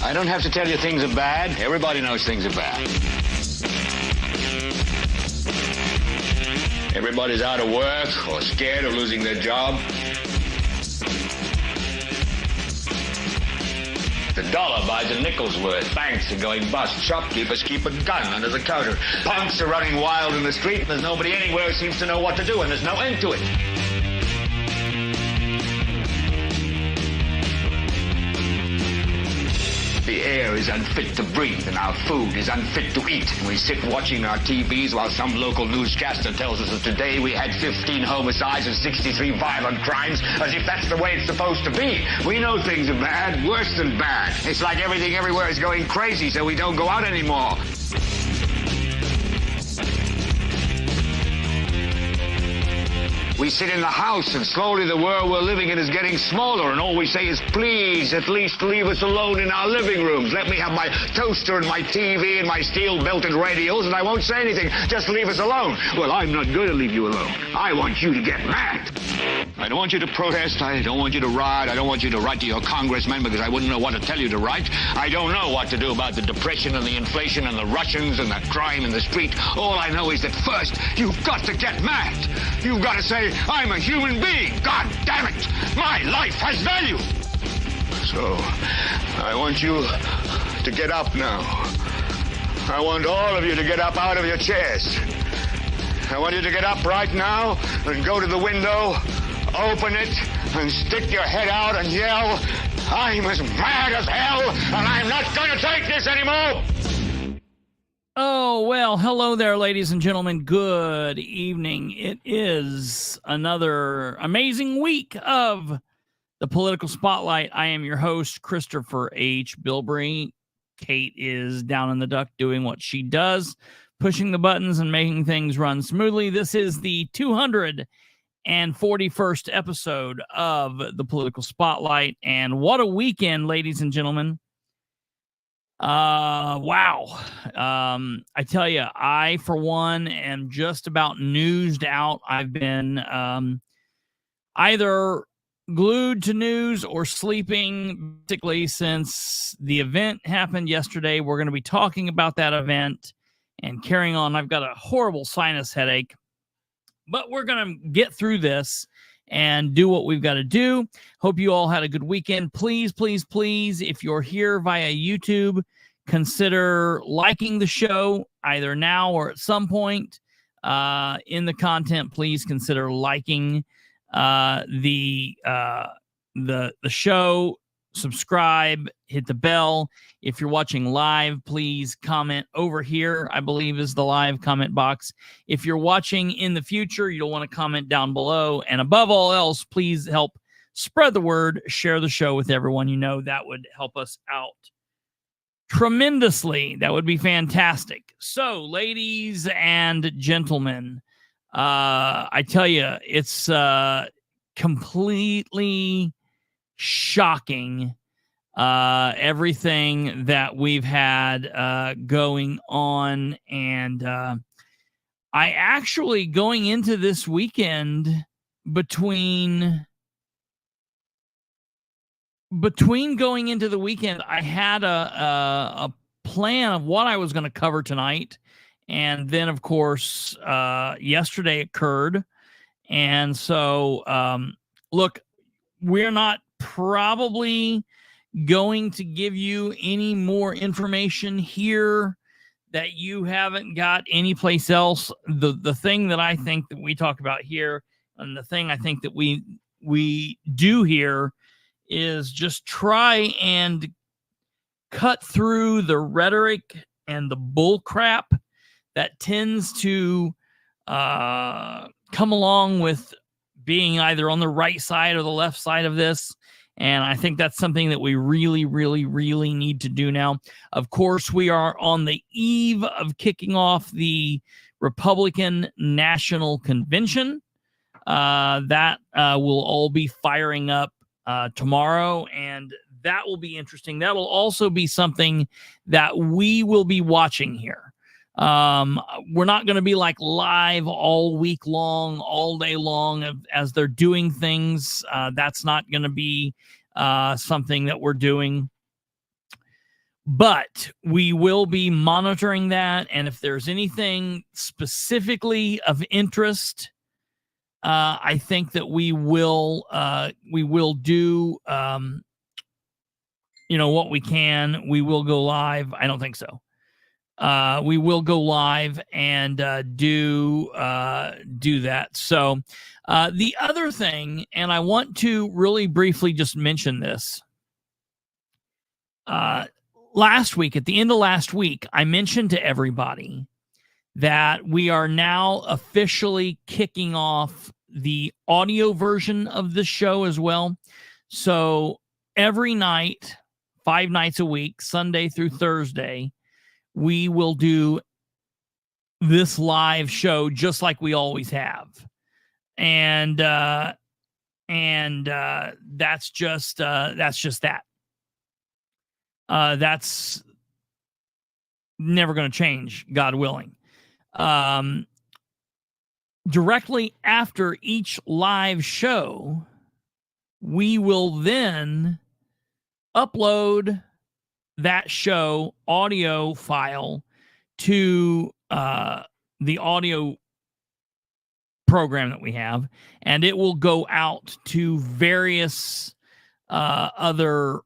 I don't have to tell you things are bad. Everybody knows things are bad. Everybody's out of work or scared of losing their job. The dollar buys a nickel's worth. Banks are going bust. Shopkeepers keep a gun under the counter. Punks are running wild in the street, and there's nobody anywhere who seems to know what to do, and there's no end to it. The air is unfit to breathe, and our food is unfit to eat. And we sit watching our TVs while some local newscaster tells us that today we had 15 homicides and 63 violent crimes, as if that's the way it's supposed to be. We know things are bad, worse than bad. It's like everything everywhere is going crazy, so we don't go out anymore. We sit in the house, and slowly the world we're living in is getting smaller, and all we say is, please, at least leave us alone in our living rooms. Let me have my toaster and my TV and my steel-belted radios, and I won't say anything. Just leave us alone. Well, I'm not going to leave you alone. I want you to get mad. I don't want you to protest. I don't want you to riot. I don't want you to write to your congressman, because I wouldn't know what to tell you to write. I don't know what to do about the depression and the inflation and the Russians and the crime in the street. All I know is that first, you've got to get mad. You've got to say, I'm a human being. God damn it. My life has value. So, I want you to get up now. I want all of you to get up out of your chairs. I want you to get up right now and go to the window, open it, and stick your head out and yell, I'm as mad as hell, and I'm not going to take this anymore. Oh, well, hello there, ladies and gentlemen. Good evening. It is another amazing week of the Political Spotlight. I am your host, Kristopher H. Bilbrey. Kate is down in the duck doing what she does, pushing the buttons and making things run smoothly. This is the 241st episode of the Political Spotlight. And what a weekend, ladies and gentlemen. Wow. I tell you, I, for one, am just about newsed out. I've been either glued to news or sleeping basically since the event happened yesterday. We're going to be talking about that event and carrying on. I've got a horrible sinus headache, but we're going to get through this and do what we've got to do. Hope you all had a good weekend. Please, please, please, if you're here via YouTube, consider liking the show either now or at some point in the content. Please consider liking the show. Subscribe, hit the bell. If you're watching live, please comment over here, I believe is the live comment box. If you're watching in the future, you'll want to comment down below. And above all else, please help spread the word, share the show with everyone you know. That would help us out tremendously. That would be fantastic. So, ladies and gentlemen, I tell you, it's completely shocking, everything that we've had going on. And I actually, going into this weekend, between going into the weekend, I had a plan of what I was going to cover tonight. And then, of course, yesterday occurred. And so, look, we're not probably going to give you any more information here that you haven't got anyplace else. The thing that I think that we talk about here, and the thing I think that we do here, is just try and cut through the rhetoric and the bull crap that tends to come along with being either on the right side or the left side of this. And I think that's something that we really, really, really need to do now. Of course, we are on the eve of kicking off the Republican National Convention. That will all be firing up tomorrow, and that will be interesting. That will also be something that we will be watching here. We're not going to be like live all week long, all day long as they're doing things. That's not going to be something that we're doing. But we will be monitoring that. And if there's anything specifically of interest, I think that we will do, what we can. We will go live. I don't think so. We will go live and do that. So the other thing, and I want to really briefly just mention this. Last week, at the end of last week, I mentioned to everybody that we are now officially kicking off the audio version of the show as well. So every night, 5 nights a week, Sunday through Thursday, we will do this live show just like we always have. And that's just that. That's never going to change, God willing. Directly after each live show, we will then upload that show audio file to the audio program that we have, and it will go out to various other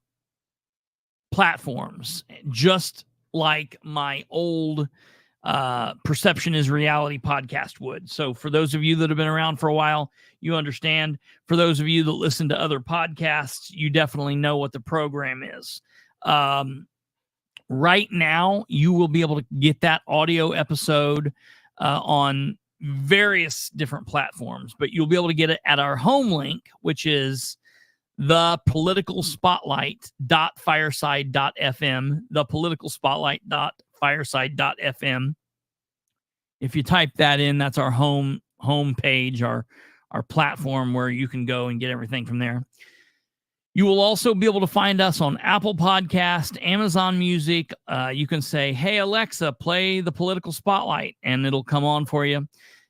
platforms, just like my old Perception is Reality podcast would. So for those of you that have been around for a while, you understand. For those of you that listen to other podcasts, you definitely know what the program is. Right now, you will be able to get that audio episode on various different platforms, but you'll be able to get it at our home link, which is thepoliticalspotlight.fireside.fm, thepoliticalspotlight.fireside.fm. If you type that in, that's our home page, our platform where you can go and get everything from there. You will also be able to find us on Apple Podcast, Amazon Music. You can say, "Hey, Alexa, play the Political Spotlight," and it'll come on for you.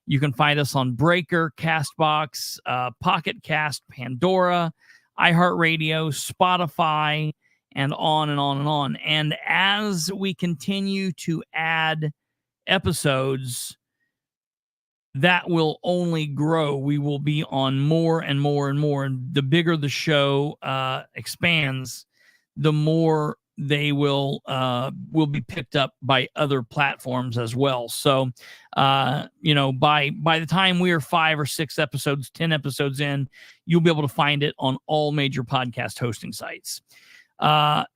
You can find us on Breaker, Castbox, Pocket Cast, Pandora, iHeartRadio, Spotify, and on and on and on. And as we continue to add episodes, that will only grow. We will be on more and more and more. And the bigger the show expands, the more they will be picked up by other platforms as well. So, by the time we are 5 or 6 episodes, 10 episodes in, you'll be able to find it on all major podcast hosting sites. The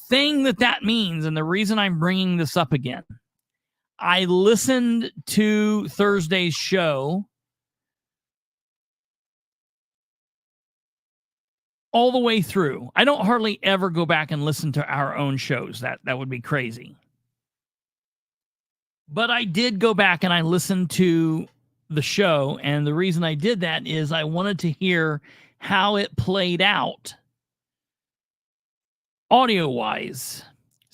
thing that means, and the reason I'm bringing this up again, I listened to Thursday's show all the way through. I don't hardly ever go back and listen to our own shows. That would be crazy. But I did go back and I listened to the show, and the reason I did that is I wanted to hear how it played out audio-wise.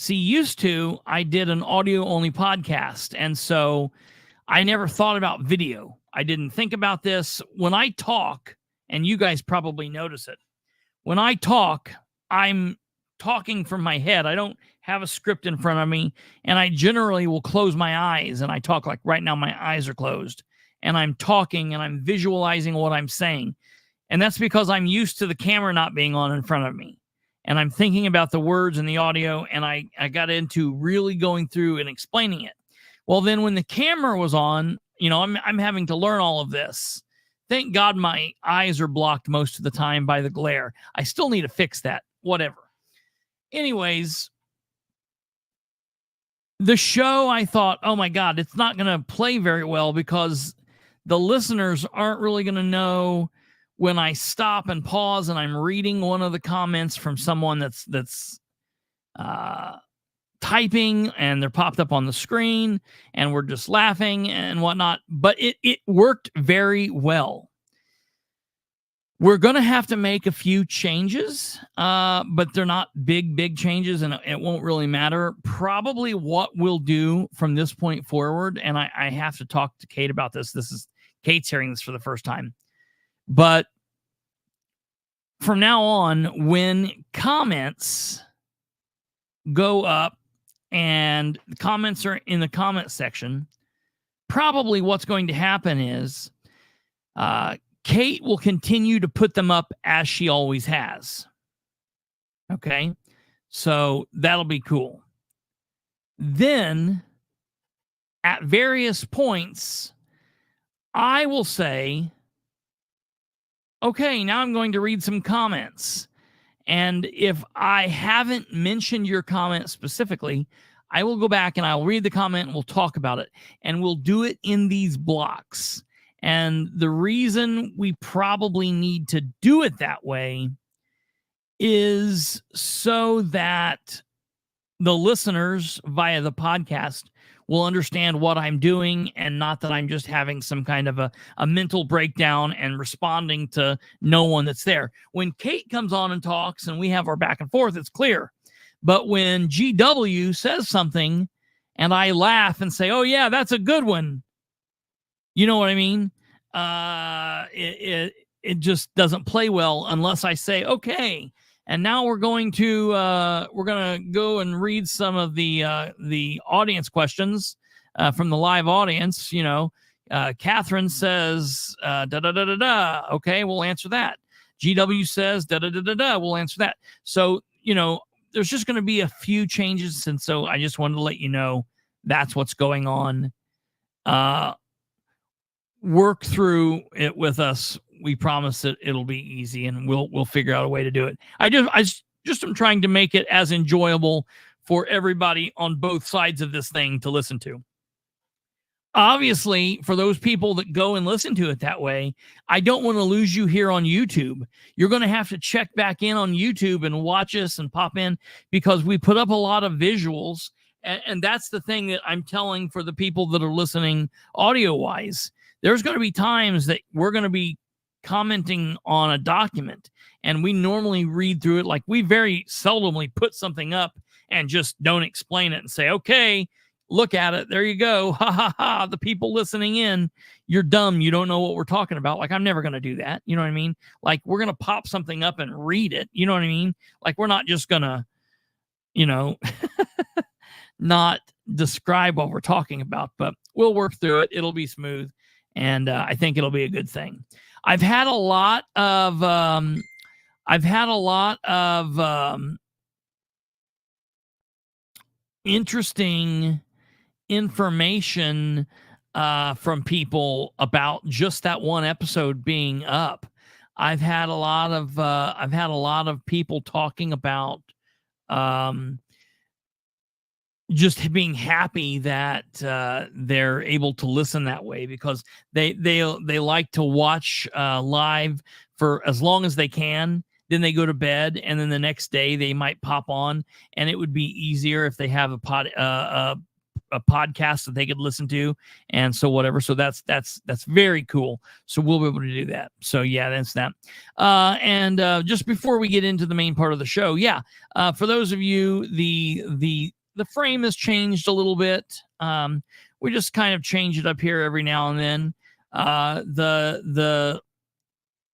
See, used to, I did an audio-only podcast, and so I never thought about video. I didn't think about this. When I talk, and you guys probably notice it, when I talk, I'm talking from my head. I don't have a script in front of me, and I generally will close my eyes, and I talk like right now my eyes are closed, and I'm talking, and I'm visualizing what I'm saying. And that's because I'm used to the camera not being on in front of me. And I'm thinking about the words and the audio, and I got into really going through and explaining it. Well, then when the camera was on, I'm having to learn all of this. Thank God my eyes are blocked most of the time by the glare. I still need to fix that, whatever. Anyways, the show, I thought, oh my God, it's not going to play very well because the listeners aren't really going to know when I stop and pause and I'm reading one of the comments from someone that's typing, and they're popped up on the screen, and we're just laughing and whatnot. But it worked very well. We're going to have to make a few changes, but they're not big changes, and it won't really matter. Probably what we'll do from this point forward, and I have to talk to Kate about this. Kate's hearing this for the first time. But from now on, when comments go up and the comments are in the comment section, probably what's going to happen is Kate will continue to put them up as she always has. Okay? So that'll be cool. Then, at various points, I will say, okay, now I'm going to read some comments. And if I haven't mentioned your comment specifically, I will go back and I'll read the comment and we'll talk about it. And we'll do it in these blocks. And the reason we probably need to do it that way is so that the listeners via the podcast will understand what I'm doing, and not that I'm just having some kind of a mental breakdown and responding to no one that's there. When Kate comes on and talks and we have our back and forth, it's clear. But when GW says something and I laugh and say, oh yeah, that's a good one, you know what I mean? It just doesn't play well unless I say, okay, and now we're going to go and read some of the audience questions from the live audience. You know, Catherine says da da da da da. Okay, we'll answer that. GW says da da da da da. We'll answer that. So you know, there's just going to be a few changes, and so I just wanted to let you know that's what's going on. Work through it with us. We promise that it'll be easy, and we'll figure out a way to do it. I just am trying to make it as enjoyable for everybody on both sides of this thing to listen to. Obviously, for those people that go and listen to it that way, I don't want to lose you here on YouTube. You're going to have to check back in on YouTube and watch us and pop in, because we put up a lot of visuals, and that's the thing that I'm telling for the people that are listening audio-wise. There's going to be times that we're going to be commenting on a document, and we normally read through it. Like, we very seldomly put something up and just don't explain it and say, okay, look at it, there you go, ha ha ha, the people listening in, you're dumb, you don't know what we're talking about. Like, I'm never going to do that, you know what I mean? Like, we're going to pop something up and read it, you know what I mean? Like, we're not just going to, you know, not describe what we're talking about, but we'll work through it. It'll be smooth, and I think it'll be a good thing. I've had a lot of interesting information from people about just that one episode being up. I've had a lot of people talking about just being happy that they're able to listen that way, because they like to watch live for as long as they can. Then they go to bed, and then the next day they might pop on, and it would be easier if they have a podcast that they could listen to, and so whatever. So that's very cool. So we'll be able to do that. So yeah, that's that. And just before we get into the main part of the show, for those of you, the frame has changed a little bit. We just kind of change it up here every now and then.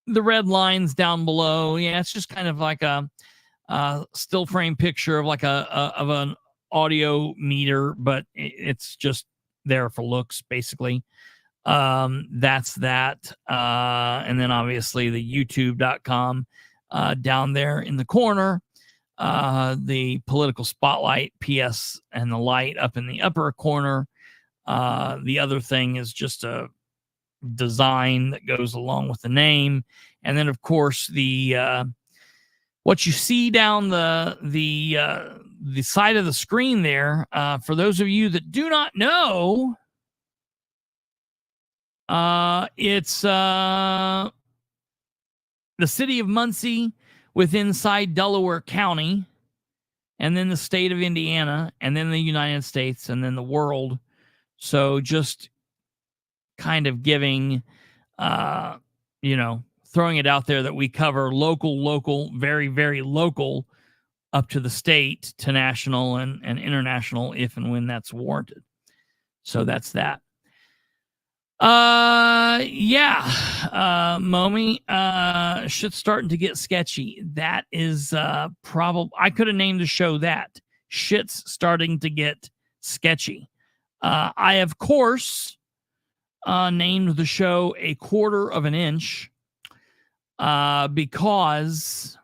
The red lines down below, it's just kind of like a still frame picture of like of an audio meter, but it's just there for looks, basically. That's that. And then obviously the youtube.com down there in the corner. The political spotlight, PS, and the light up in the upper corner. The other thing is just a design that goes along with the name, and then of course the what you see down the side of the screen there. For those of you that do not know, it's the city of Muncie with inside Delaware County, and then the state of Indiana, and then the United States, and then the world. So just kind of giving, 3 throwing it out there that we cover local, very, very local, up to the state, to national and international, if and when that's warranted. So that's that. Momi, shit's starting to get sketchy. That is probably, I could have named the show that. Shit's starting to get sketchy. I, of course, named the show A Quarter of an Inch because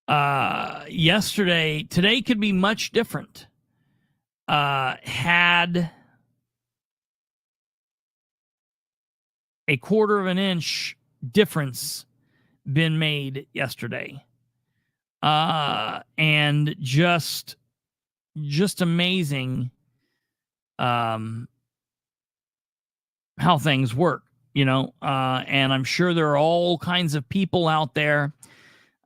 today could be much different. Had a quarter of an inch difference been made yesterday. And just amazing how things work, and I'm sure there are all kinds of people out there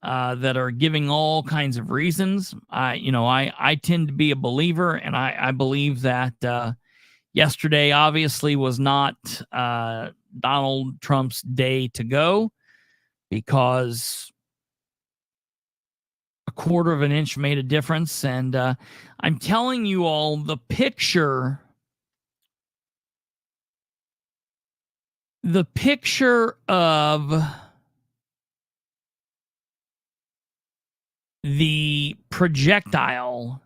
that are giving all kinds of reasons. I tend to be a believer, and I believe that yesterday obviously was not Donald Trump's day to go, because a quarter of an inch made a difference. And I'm telling you all, the picture of the projectile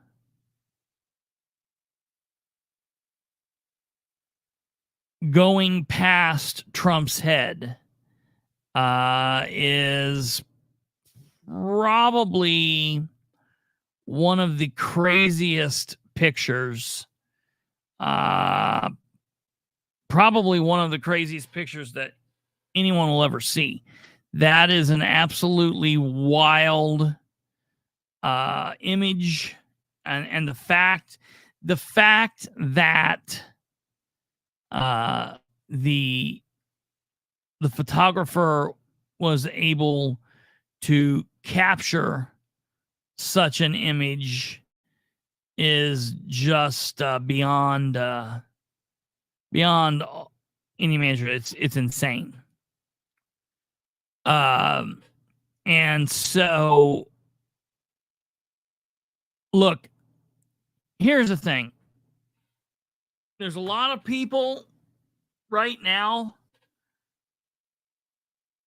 going past Trump's head is probably one of the craziest pictures, that anyone will ever see. That is an absolutely wild image, and the fact that the photographer was able to capture such an image is just beyond any measure. It's insane. And so, look, here's the thing. There's a lot of people right now,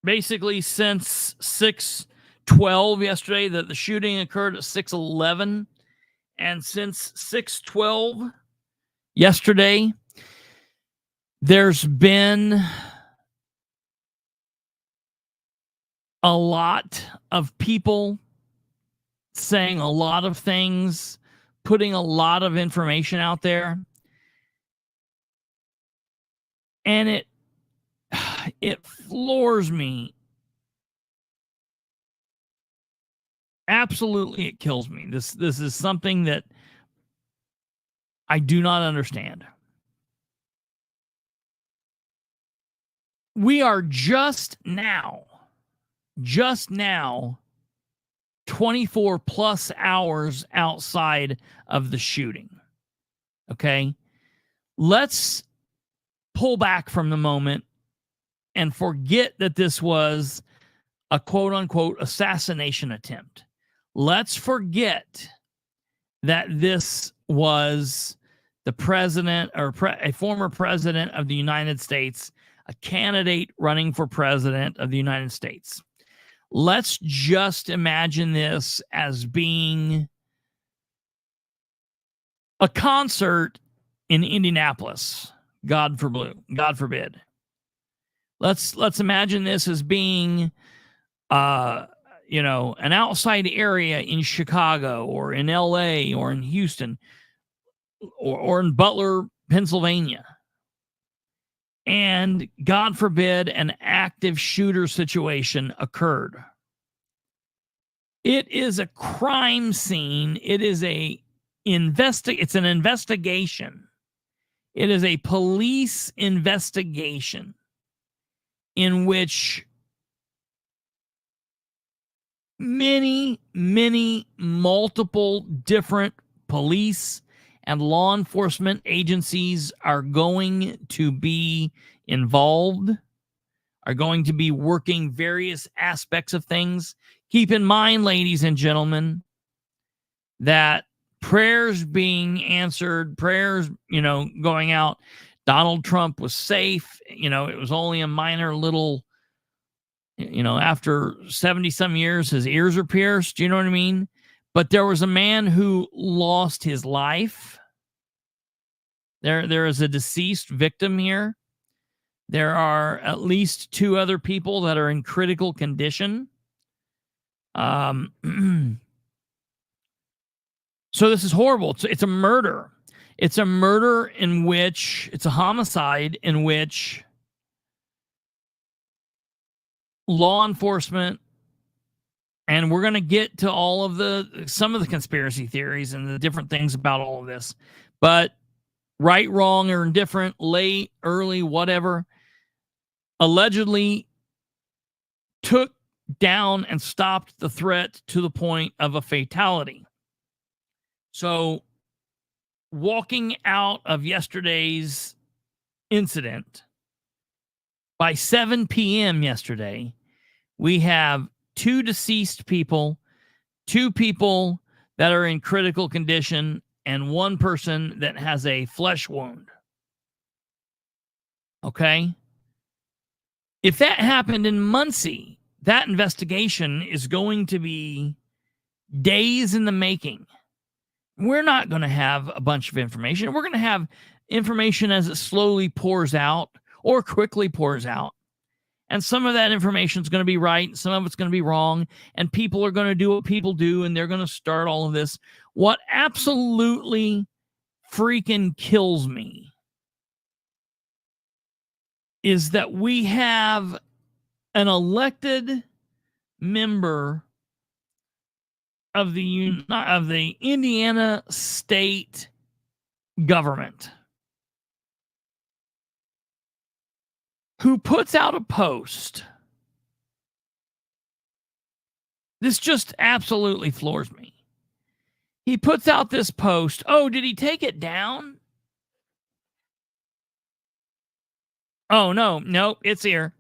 basically since 6/12 yesterday, that the shooting occurred at 6/11, and since 6/12 yesterday, there's been a lot of people saying a lot of things, putting a lot of information out there, and it floors me. Absolutely, it kills me. This is something that I do not understand. We are just now 24 plus hours outside of the shooting. Okay? Let's pull back from the moment and forget that this was a quote unquote assassination attempt. Let's forget that this was the president or a former president of the United States, a candidate running for president of the United States. Let's just imagine this as being a concert in Indianapolis. God forbid. Let's imagine this as being an outside area in Chicago or in LA or in Houston or in Butler, Pennsylvania. And God forbid an active shooter situation occurred. It is a crime scene. It is it's an investigation. It is a police investigation in which multiple different police and law enforcement agencies are going to be involved, are going to be working various aspects of things. Keep in mind, ladies and gentlemen, that prayers being answered, prayers, going out. Donald Trump was safe. It was only a minor little, after 70 some years, his ears are pierced. You know what I mean? But there was a man who lost his life. There is a deceased victim here. There are at least 2 other people that are in critical condition. So this is horrible. It's a murder. It's a murder in which, it's a homicide in which law enforcement, and we're going to get to some of the conspiracy theories and the different things about all of this, but right, wrong, or indifferent, late, early, whatever, allegedly took down and stopped the threat to the point of a fatality. So, walking out of yesterday's incident, by 7 p.m. yesterday, we have 2 deceased people, 2 people that are in critical condition, and 1 person that has a flesh wound. Okay? If that happened in Muncie, that investigation is going to be days in the making. We're not going to have a bunch of information. We're going to have information as it slowly pours out or quickly pours out. And some of that information is going to be right. Some of it's going to be wrong. And people are going to do what people do. And they're going to start all of this. What absolutely freaking kills me is that we have an elected member of the Indiana state government who puts out a post. This just absolutely floors me. He puts out this post. Oh, did he take it down? Oh, no, it's here.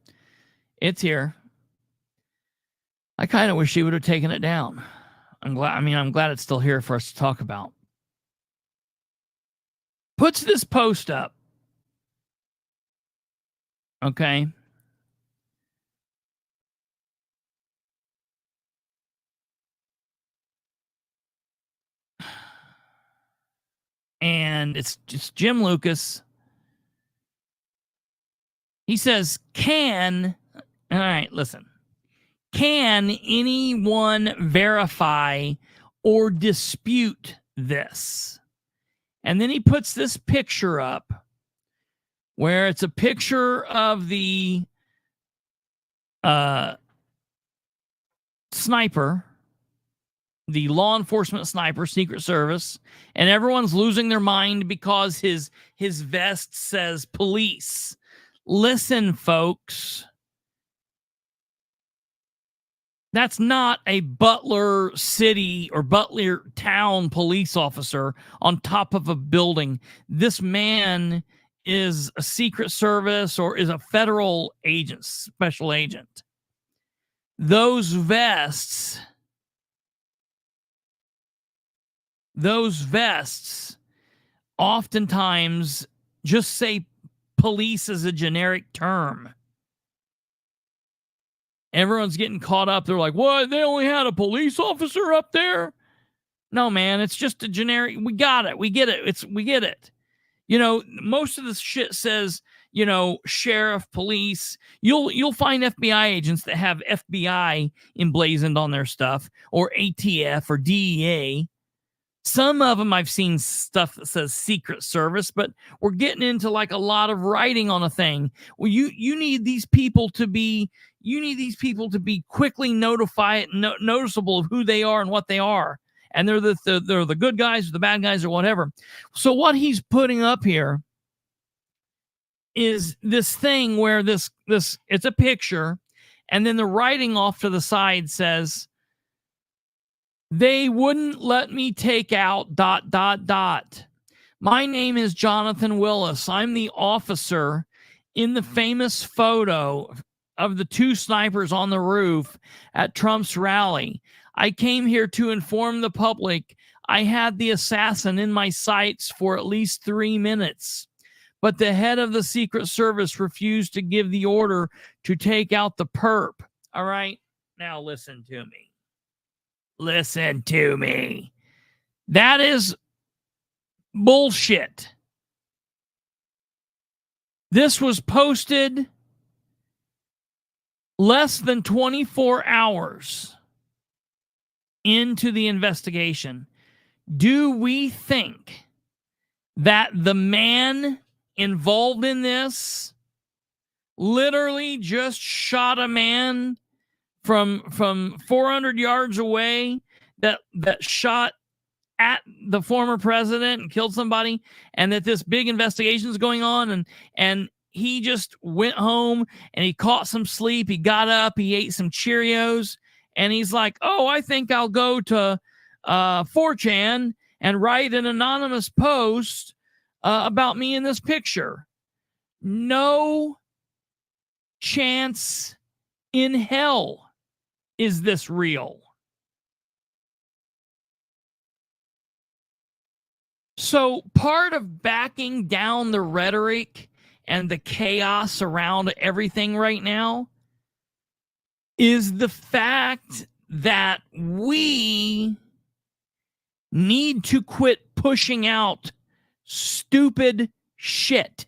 It's here. I kind of wish he would have taken it down. I'm glad it's still here for us to talk about. Puts this post up. Okay. And it's just Jim Lucas. He says, all right, listen. Can anyone verify or dispute this? And then he puts this picture up where it's a picture of the sniper, the law enforcement sniper, Secret Service, and everyone's losing their mind because his vest says police. Listen, folks. That's not a Butler City or Butler Town police officer on top of a building. This man is a Secret Service or is a federal agent, special agent. Those vests oftentimes just say police as a generic term. Everyone's getting caught up. They're like, what? They only had a police officer up there? No, man, it's just a generic. We got it. We get it. We get it. Most of this shit says, sheriff, police. You'll find FBI agents that have FBI emblazoned on their stuff, or ATF or DEA. Some of them I've seen stuff that says Secret Service, but we're getting into like a lot of writing on a thing. Well, you need these people to be quickly noticeable of who they are and what they are. And they're the good guys or the bad guys or whatever. So what he's putting up here is this thing where this it's a picture, and then the writing off to the side says, they wouldn't let me take out ... My name is Jonathan Willis. I'm the officer in the famous photo of the two snipers on the roof at Trump's rally. I came here to inform the public I had the assassin in my sights for at least 3 minutes, but the head of the Secret Service refused to give the order to take out the perp. All right, now listen to me. Listen to me. That is bullshit. This was posted less than 24 hours into the investigation. Do we think that the man involved in this literally just shot a man from 400 yards away that shot at the former president and killed somebody, and that this big investigation is going on, and he just went home and he caught some sleep, he got up, he ate some Cheerios, and he's like, oh, I think I'll go to 4chan and write an anonymous post about me in this picture. No chance in hell is this real. So part of backing down the rhetoric and the chaos around everything right now is the fact that we need to quit pushing out stupid shit.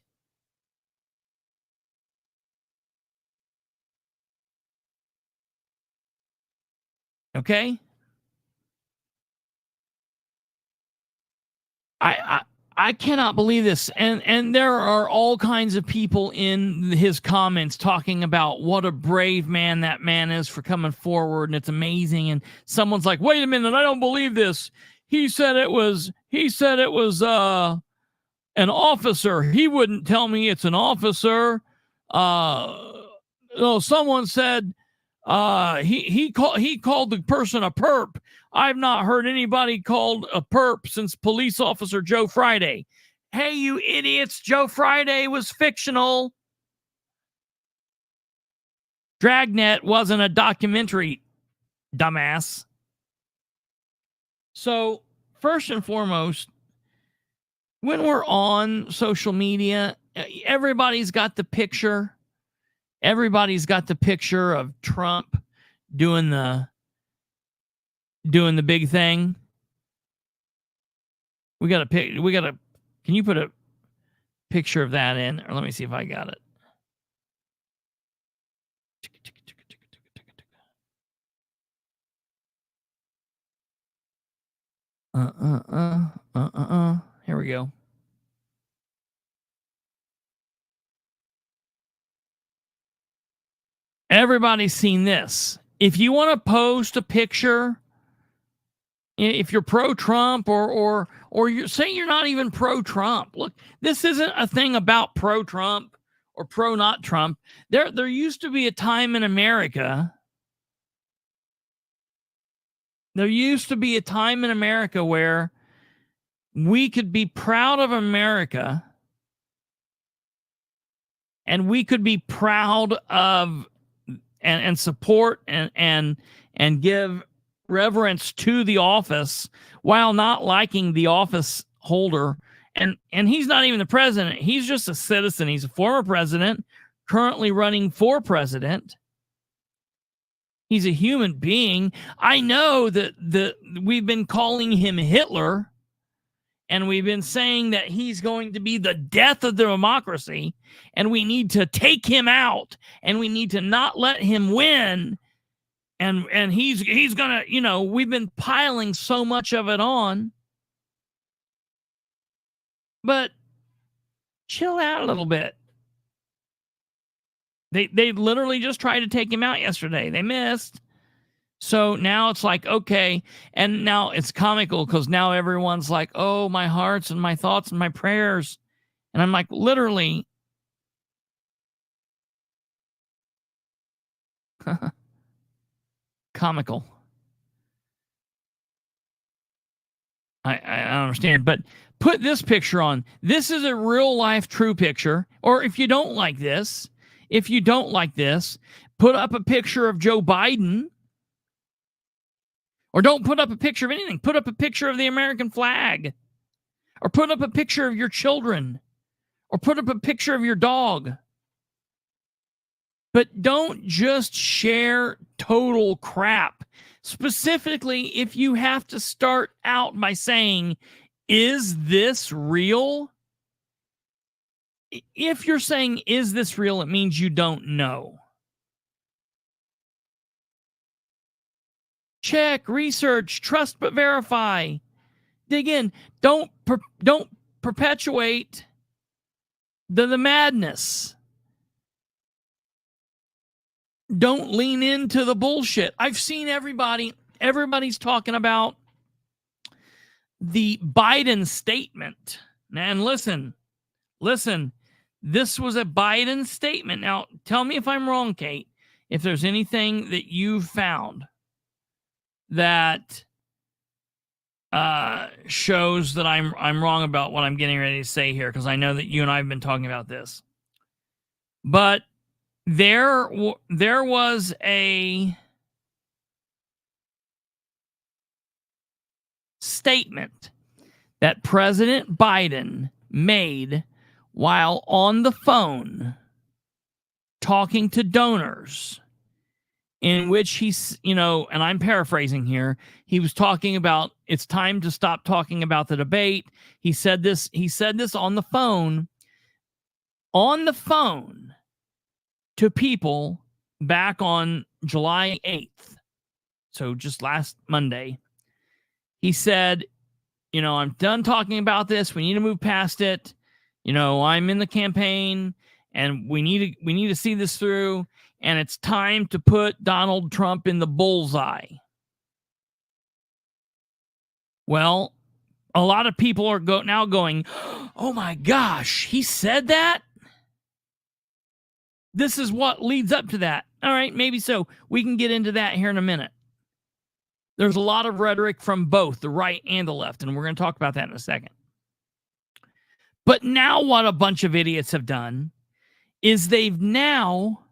Okay? I cannot believe this. And there are all kinds of people in his comments talking about what a brave man that man is for coming forward, and it's amazing. And someone's like, wait a minute, I don't believe this. He said it was an officer. He wouldn't tell me it's an officer. No, someone said he called the person a perp. I've not heard anybody called a perp since police officer Joe Friday. Hey, you idiots, Joe Friday was fictional. Dragnet wasn't a documentary, dumbass. So, first and foremost, when we're on social media, everybody's got the picture. Everybody's got the picture of Trump doing the big thing. Can you put a picture of that in? Or let me see if I got it. Here we go. Everybody's seen this. If you want to post a picture, if you're pro-Trump or you're saying you're not even pro-Trump, look, this isn't a thing about pro-Trump or pro-not Trump. There used to be a time in America. There used to be a time in America where we could be proud of America and we could be proud of and support and give reverence to the office while not liking the office holder. And he's not even the president. He's just a citizen. He's a former president, currently running for president. He's a human being. I know that we've been calling him Hitler, and we've been saying that he's going to be the death of democracy, and we need to take him out, and we need to not let him win. And he's gonna, we've been piling so much of it on. But chill out a little bit. They literally just tried to take him out yesterday. They missed. So now it's like, okay. And now it's comical because now everyone's like, oh, my hearts and my thoughts and my prayers. And I'm like, literally. Comical. I don't understand. But put this picture on. This is a real life true picture. Or if you don't like this, put up a picture of Joe Biden. Or don't put up a picture of anything. Put up a picture of the American flag. Or put up a picture of your children. Or put up a picture of your dog. But don't just share total crap. Specifically, if you have to start out by saying, is this real? If you're saying, is this real, it means you don't know. Check, research, trust but verify. Dig in. Don't perpetuate the madness. Don't lean into the bullshit. I've seen everybody's talking about the Biden statement. And listen, this was a Biden statement. Now, tell me if I'm wrong, Kate, if there's anything that you've found that shows that I'm wrong about what I'm getting ready to say here, because I know that you and I have been talking about this. But there was a statement that President Biden made while on the phone talking to donors, in which he's, and I'm paraphrasing here, he was talking about it's time to stop talking about the debate. He said this on the phone to people back on July 8th. So just last Monday. He said, I'm done talking about this. We need to move past it. I'm in the campaign and we need to see this through. And it's time to put Donald Trump in the bullseye. Well, a lot of people are now going, oh my gosh, he said that? This is what leads up to that. All right, maybe so. We can get into that here in a minute. There's a lot of rhetoric from both the right and the left, and we're going to talk about that in a second. But now what a bunch of idiots have done is they've now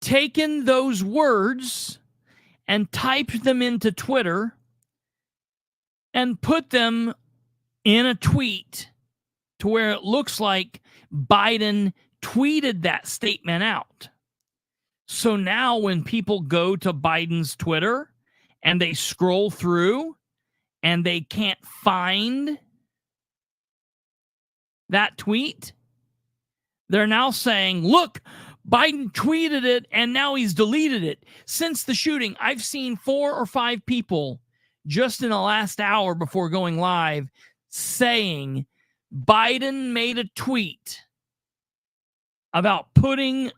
taken those words and typed them into Twitter and put them in a tweet to where it looks like Biden tweeted that statement out. So now when people go to Biden's Twitter and they scroll through and they can't find that tweet, they're now saying, look, Biden tweeted it and now he's deleted it. Since the shooting, I've seen 4 or 5 people just in the last hour before going live saying Biden made a tweet about putting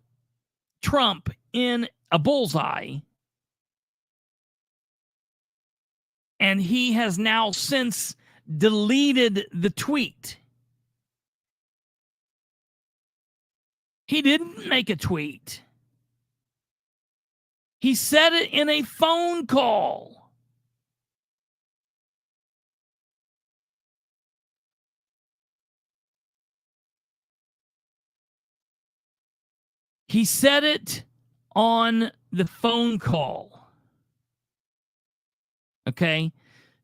Trump in a bullseye, and he has now since deleted the tweet. He didn't make a tweet. He said it in a phone call. He said it on the phone call. Okay?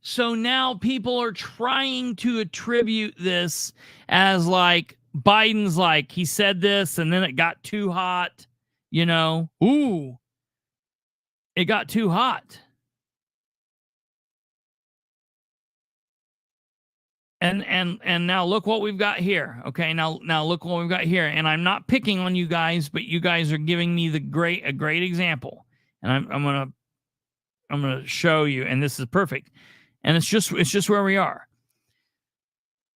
So now people are trying to attribute this as like Biden's like, he said this and then it got too hot, Ooh, it got too hot. And now look what we've got here. Okay, now look what we've got here. And I'm not picking on you guys, but you guys are giving me a great example. And I'm gonna show you, and this is perfect. And it's just where we are.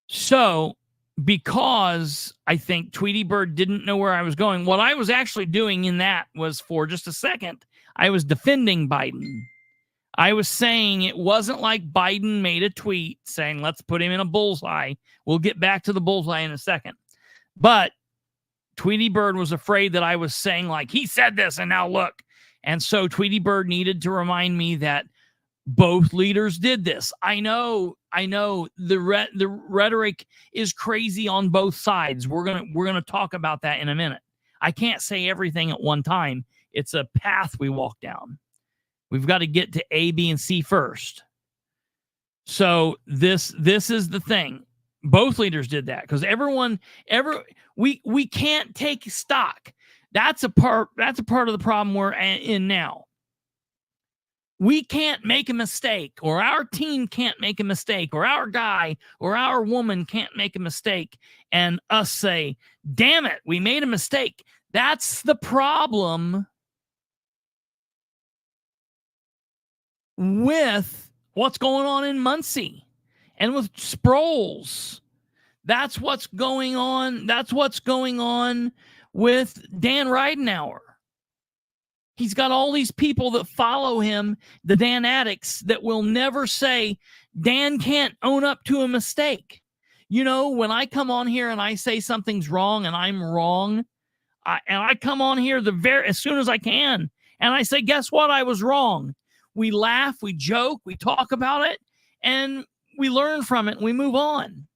So because I think Tweety Bird didn't know where I was going, what I was actually doing in that was, for just a second, I was defending Biden. I was saying it wasn't like Biden made a tweet saying, let's put him in a bullseye. We'll get back to the bullseye in a second. But Tweety Bird was afraid that I was saying, like, he said this and now look. And so Tweety Bird needed to remind me that Both leaders did this. I know the rhetoric is crazy on both sides. We're gonna talk about that in a minute. I can't say everything at one time. It's a path we walk down. We've got to get to A, B, and C first. So this is the thing. Both leaders did that because we can't take stock. That's a part of the problem we're in now. We can't make a mistake, or our team can't make a mistake, or our guy or our woman can't make a mistake, and us say, damn it, we made a mistake. That's the problem with what's going on in Muncie and with Sproles. That's what's going on. That's what's going on with Dan Ridenour. He's got all these people that follow him, the Dan addicts, that will never say, Dan can't own up to a mistake. You know, when I come on here and I say something's wrong and I'm wrong, I come on here as soon as I can, and I say, guess what? I was wrong. We laugh, we joke, we talk about it, and we learn from it, and we move on.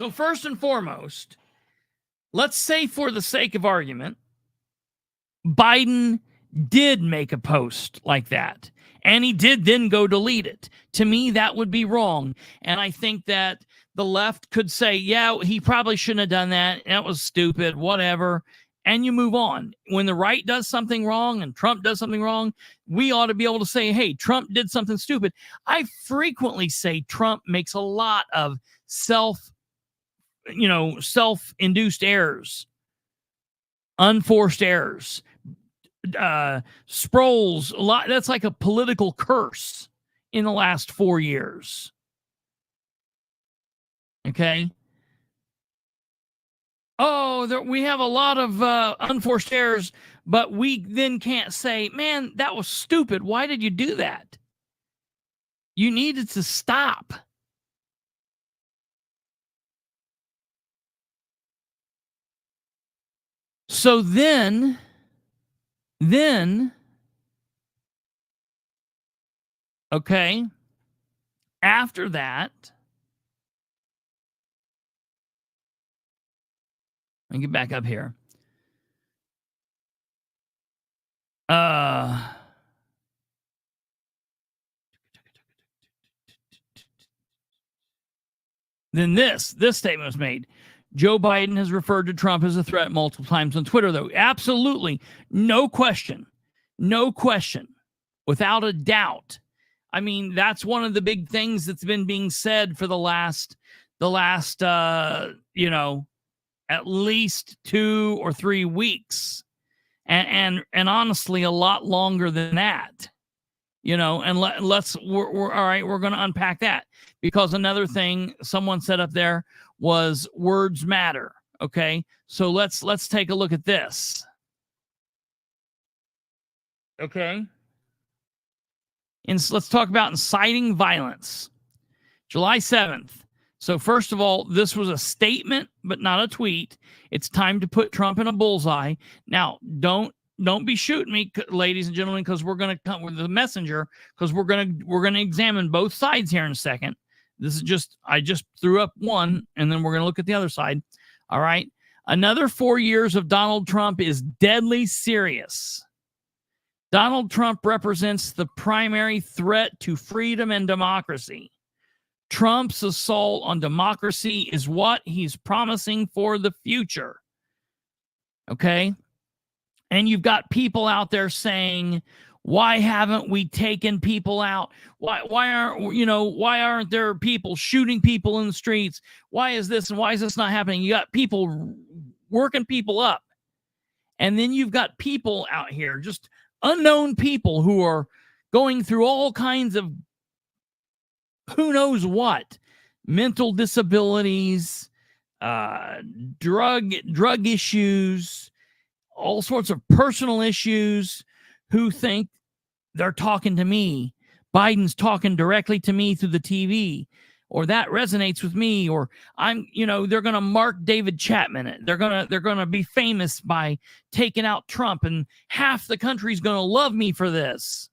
So first and foremost, let's say for the sake of argument, Biden did make a post like that, and he did then go delete it. To me, that would be wrong. And I think that the left could say, yeah, he probably shouldn't have done that. That was stupid, whatever. And you move on. When the right does something wrong and Trump does something wrong, we ought to be able to say, hey, Trump did something stupid. I frequently say Trump makes a lot of self-induced errors, unforced errors. Sproles, a lot. That's like a political curse in the last 4 years. Okay. Oh, we have a lot of unforced errors, but we then can't say, man, that was stupid. Why did you do that? You needed to stop. So then, okay, after that, let me get back up here. Then this statement was made. Joe Biden has referred to Trump as a threat multiple times on Twitter, though. Absolutely. No question. No question. Without a doubt. I mean, that's one of the big things that's been being said for the last, at least 2 or 3 weeks. And honestly, a lot longer than that. We're all right, we're going to unpack that. Because another thing someone said up there was words matter. Okay, so let's take a look at this. Okay, and let's talk about inciting violence. July 7th. So first of all, this was a statement, but not a tweet. It's time to put Trump in a bullseye. Now, don't be shooting me, ladies and gentlemen, because we're going to come with the messenger, because we're going to examine both sides here in a second. This is I just threw up one, and then we're going to look at the other side. All right. Another 4 years of Donald Trump is deadly serious. Donald Trump represents the primary threat to freedom and democracy. Trump's assault on democracy is what he's promising for the future. Okay. And you've got people out there saying, why haven't we taken people out? Why aren't there people shooting people in the streets? Why is this and why is this not happening? You got people working people up. And then you've got people out here, just unknown people who are going through all kinds of who knows what, mental disabilities, drug issues, all sorts of personal issues, who think they're talking to me. Biden's talking directly to me through the TV, or that resonates with me, or they're going to mark David Chapman. They're going to be famous by taking out Trump, and half the country's going to love me for this.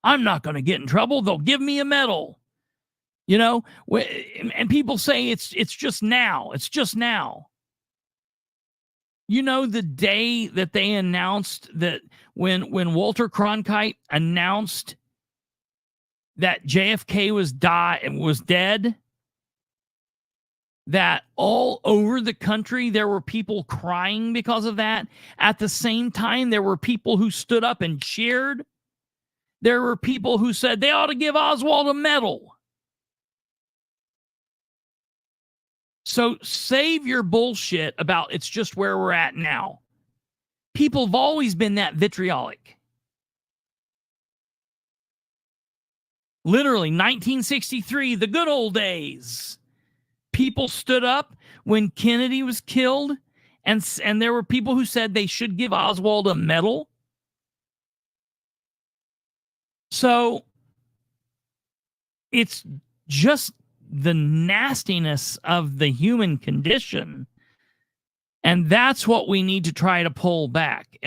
I'm not going to get in trouble. They'll give me a medal. And people say it's just now. It's just now. The day that they announced that when Walter Cronkite announced that JFK was dead, that all over the country there were people crying because of that. At the same time, there were people who stood up and cheered. There were people who said they ought to give Oswald a medal. So save your bullshit about it's just where we're at now. People have always been that vitriolic. Literally, 1963, the good old days. People stood up when Kennedy was killed, and there were people who said they should give Oswald a medal. So it's just the nastiness of the human condition. And that's what we need to try to pull back.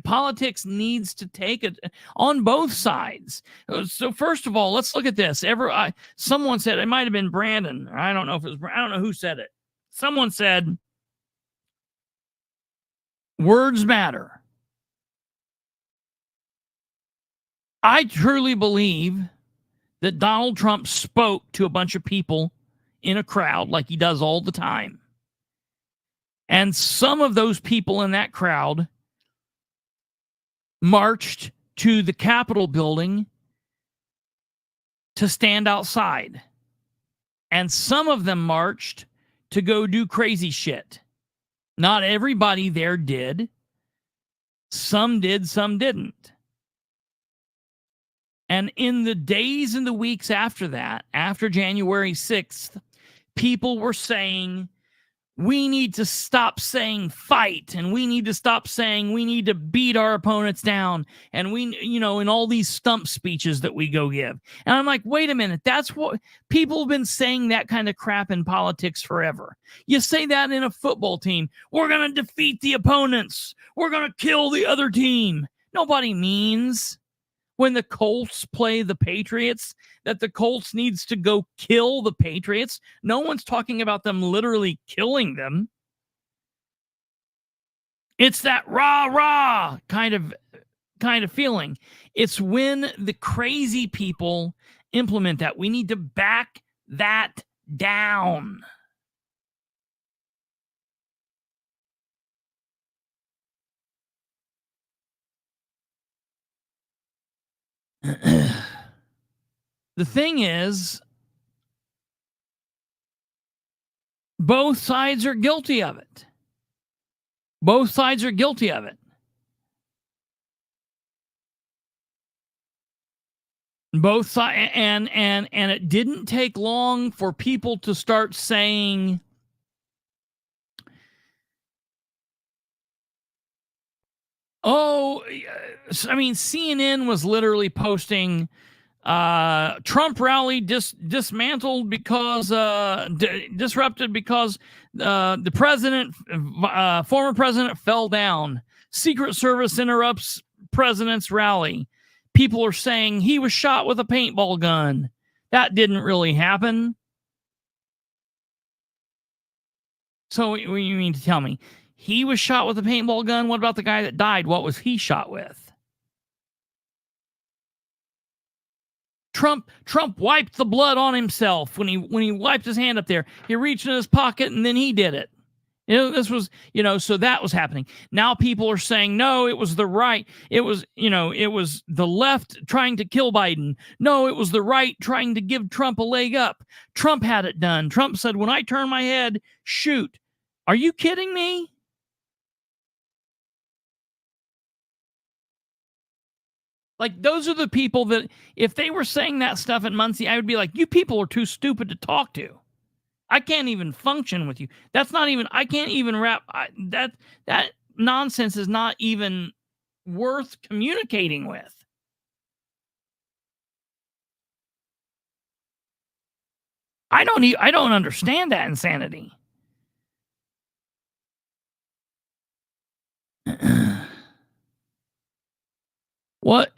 Politics needs to take it on both sides. So first of all, let's look at this. Someone said, it might have been Brandon. I don't know who said it. Someone said, words matter. I truly believe that Donald Trump spoke to a bunch of people in a crowd like he does all the time. And some of those people in that crowd marched to the Capitol building to stand outside. And some of them marched to go do crazy shit. Not everybody there did. Some did, some didn't. And in the days and the weeks after that, after January 6th, people were saying, we need to stop saying fight, and we need to stop saying we need to beat our opponents down, and in all these stump speeches that we go give. And I'm like, wait a minute, that's what people have been saying, that kind of crap in politics forever. You say that in a football team, we're going to defeat the opponents, we're going to kill the other team. Nobody means when the Colts play the Patriots that the Colts needs to go kill the Patriots. No one's talking about them literally killing them. It's that rah rah kind of feeling. It's when the crazy people implement that. We need to back that down. The thing is, both sides are guilty of it. Both sides are guilty of it. Both sides, and it didn't take long for people to start saying, CNN was literally posting Trump rally dismantled because disrupted because the president, former president, fell down. Secret Service interrupts president's rally. People are saying he was shot with a paintball gun. That didn't really happen. So what do you mean to tell me? He was shot with a paintball gun? What about the guy that died? What was he shot with? Trump wiped the blood on himself when he wiped his hand up there. He reached in his pocket and then he did it. This was, so that was happening. Now people are saying, no, it was the right. It was the left trying to kill Biden. No, it was the right trying to give Trump a leg up. Trump had it done. Trump said, when I turn my head, shoot. Are you kidding me? Like, those are the people that, if they were saying that stuff in Muncie, I would be like, you people are too stupid to talk to. I can't even function with you. I can't even wrap, that nonsense is not even worth communicating with. I don't understand that insanity. What?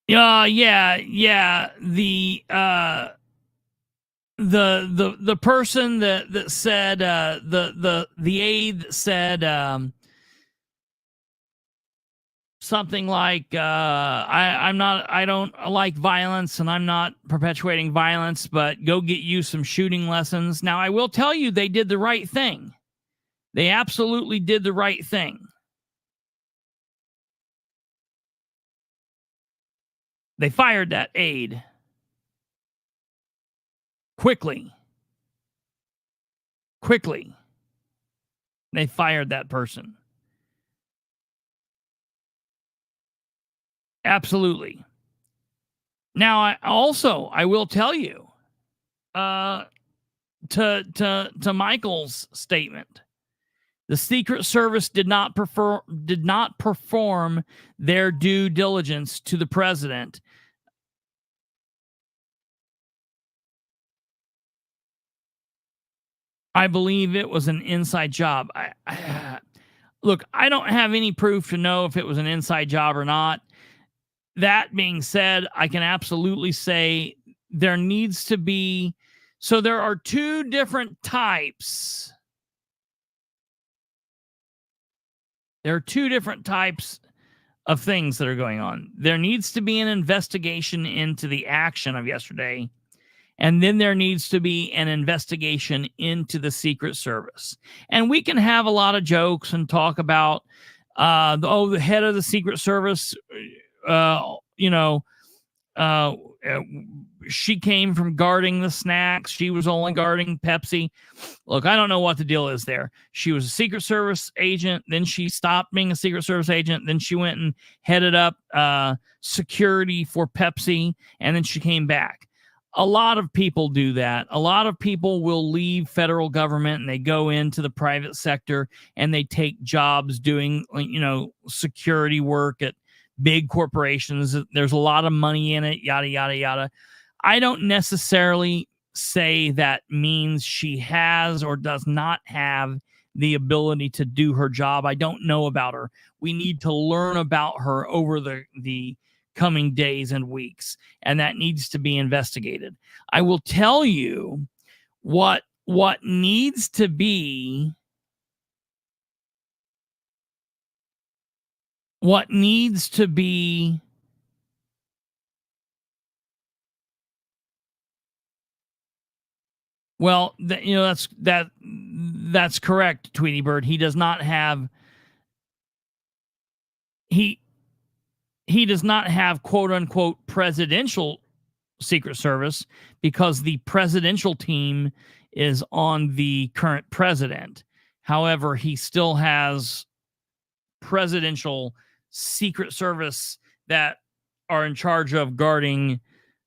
Yeah. The person that said the aide that said something like I don't like violence and I'm not perpetuating violence, but go get you some shooting lessons. Now I will tell you they did the right thing. They absolutely did the right thing. They fired that aide quickly. They fired that person. Absolutely. Now I will tell you to Michael's statement. The Secret Service did not perform their due diligence to the president. I believe it was an inside job. Look, I don't have any proof to know if it was an inside job or not. That being said, I can absolutely say there needs to be. So there are two different types. There are two different types of things that are going on. There needs to be an investigation into the action of yesterday. And then there needs to be an investigation into the Secret Service. And we can have a lot of jokes and talk about, the head of the Secret Service, she came from guarding the snacks. She was only guarding Pepsi. Look, I don't know what the deal is there. She was a Secret Service agent. Then she stopped being a Secret Service agent. Then she went and headed up security for Pepsi. And then she came back. A lot of people do that. A lot of people will leave federal government and they go into the private sector and they take jobs doing, security work at big corporations. There's a lot of money in it, yada, yada, yada. I don't necessarily say that means she has or does not have the ability to do her job. I don't know about her. We need to learn about her over the coming days and weeks, and that needs to be investigated. I will tell you what needs to be well, that's correct, Tweety Bird. He does not have he does not have quote unquote presidential Secret Service because the presidential team is on the current president. However, he still has presidential Secret Service that are in charge of guarding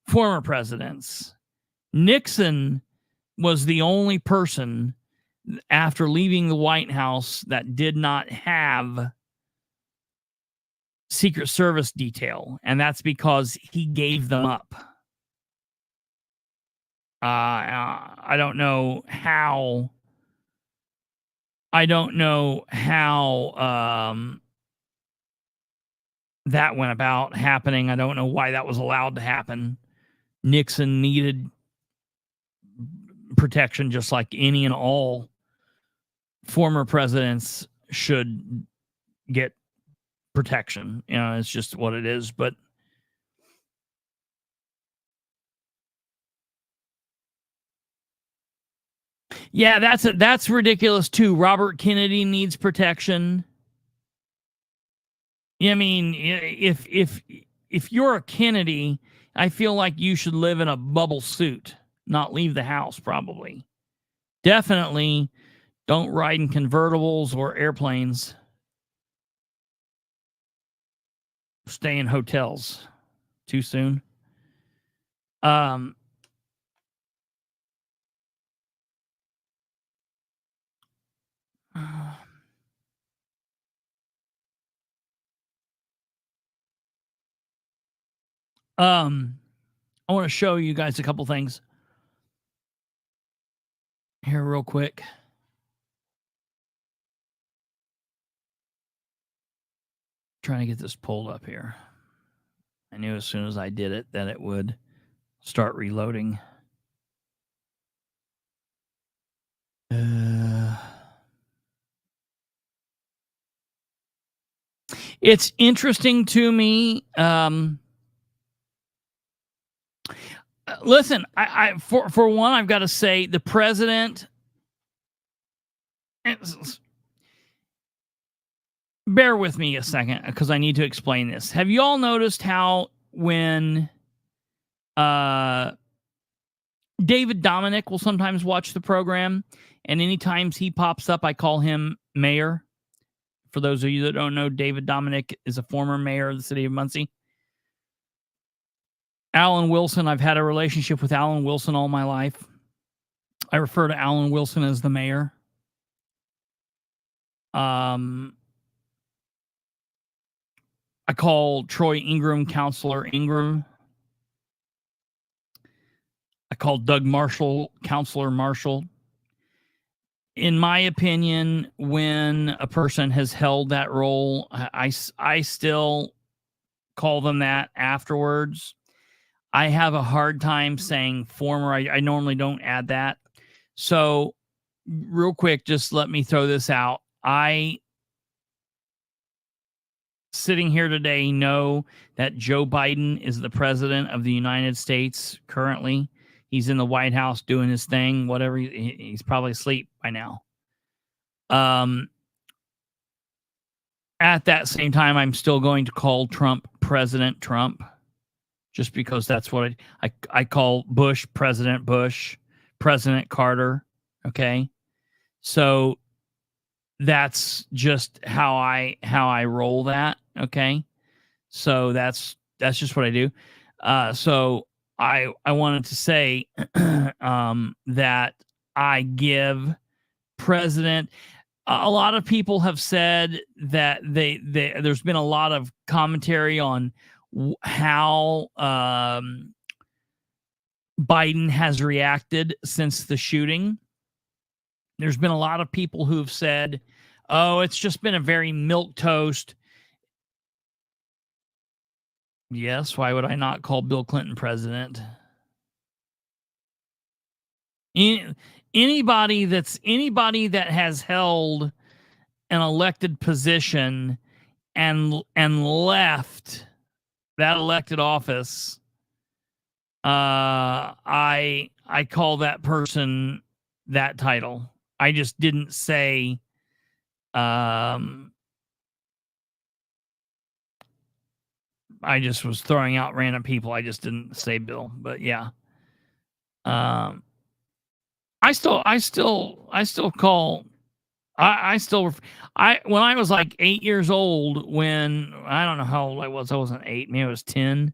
former presidents. Nixon was the only person after leaving the White House that did not have Secret Service detail, and that's because he gave them up. I don't know how. That went about happening. I don't know why that was allowed to happen. Nixon needed protection just like any and all former presidents should get protection. It's just what it is. But yeah, that's ridiculous too. Robert Kennedy needs protection. I mean, if you're a Kennedy, I feel like you should live in a bubble suit, not leave the house, probably. Definitely don't ride in convertibles or airplanes. Stay in hotels. Too soon. I want to show you guys a couple things. here real quick. Trying to get this pulled up here. I knew as soon as I did it that it would start reloading. It's interesting to me. Listen, I for one, I've got to say the president. Bear with me a second because I need to explain this. Have you all noticed how when David Dominic will sometimes watch the program, and anytime he pops up, I call him mayor? For those of you that don't know, David Dominic is a former mayor of the city of Muncie. Alan Wilson, I've had a relationship with Alan Wilson all my life. I refer to Alan Wilson as the mayor. I call Troy Ingram Counselor Ingram. I call Doug Marshall Counselor Marshall. In my opinion, when a person has held that role, I still call them that afterwards. I have a hard time saying former. I normally don't add that. So real quick, just let me throw this out. I, sitting here today, know that Joe Biden is the president of the United States currently. He's in the White House doing his thing, whatever. He's probably asleep by now. At that same time, I'm still going to call Trump President Trump, just because that's what I call Bush President Bush, President Carter. Okay, so that's just how I roll that. Okay, so that's just what I do. So I wanted to say that I give President. A lot of people have said that there's been a lot of commentary on how Biden has reacted since the shooting. There's been a lot of people who've said, "Oh, it's just been a very milquetoast." Yes, why would I not call Bill Clinton president? Anybody that has held an elected position and left that elected office, I call that person that title. I just didn't say I just was throwing out random people. I just didn't say Bill, but yeah. I still call. When I was like 8 years old, when I don't know how old I was wasn't 8, maybe I was 10,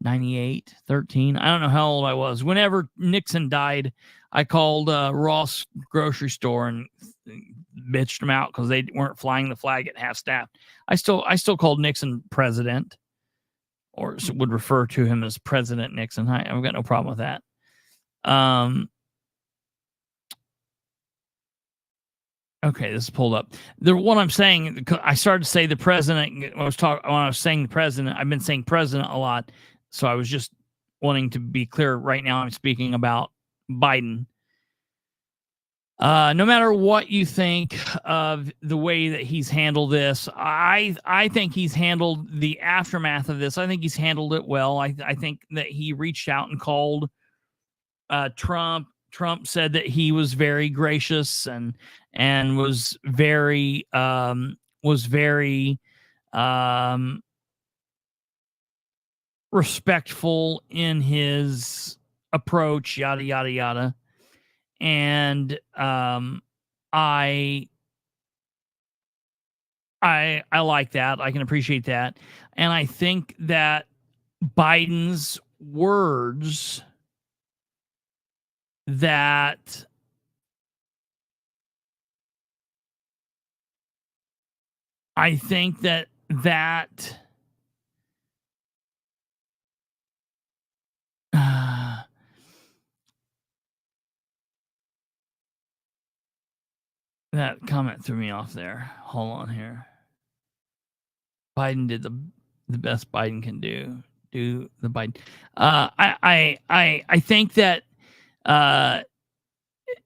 98, 13. I don't know how old I was. Whenever Nixon died, I called Ross grocery store and bitched them out because they weren't flying the flag at half staff. I still called Nixon president, or would refer to him as President Nixon. I've got no problem with that. Okay, this is pulled up. What I'm saying, I started to say the president. When I was saying the president, I've been saying president a lot, so I was just wanting to be clear. Right now, I'm speaking about Biden. No matter what you think of the way that he's handled this, I think he's handled the aftermath of this. I think he's handled it well. I think that he reached out and called Trump. Trump said that he was very gracious and was very respectful in his approach, yada yada yada. And I like that. I can appreciate that. And I think that Biden's words that I think that That comment threw me off there. Hold on here. Biden did the best Biden can do. Do the Biden. I think that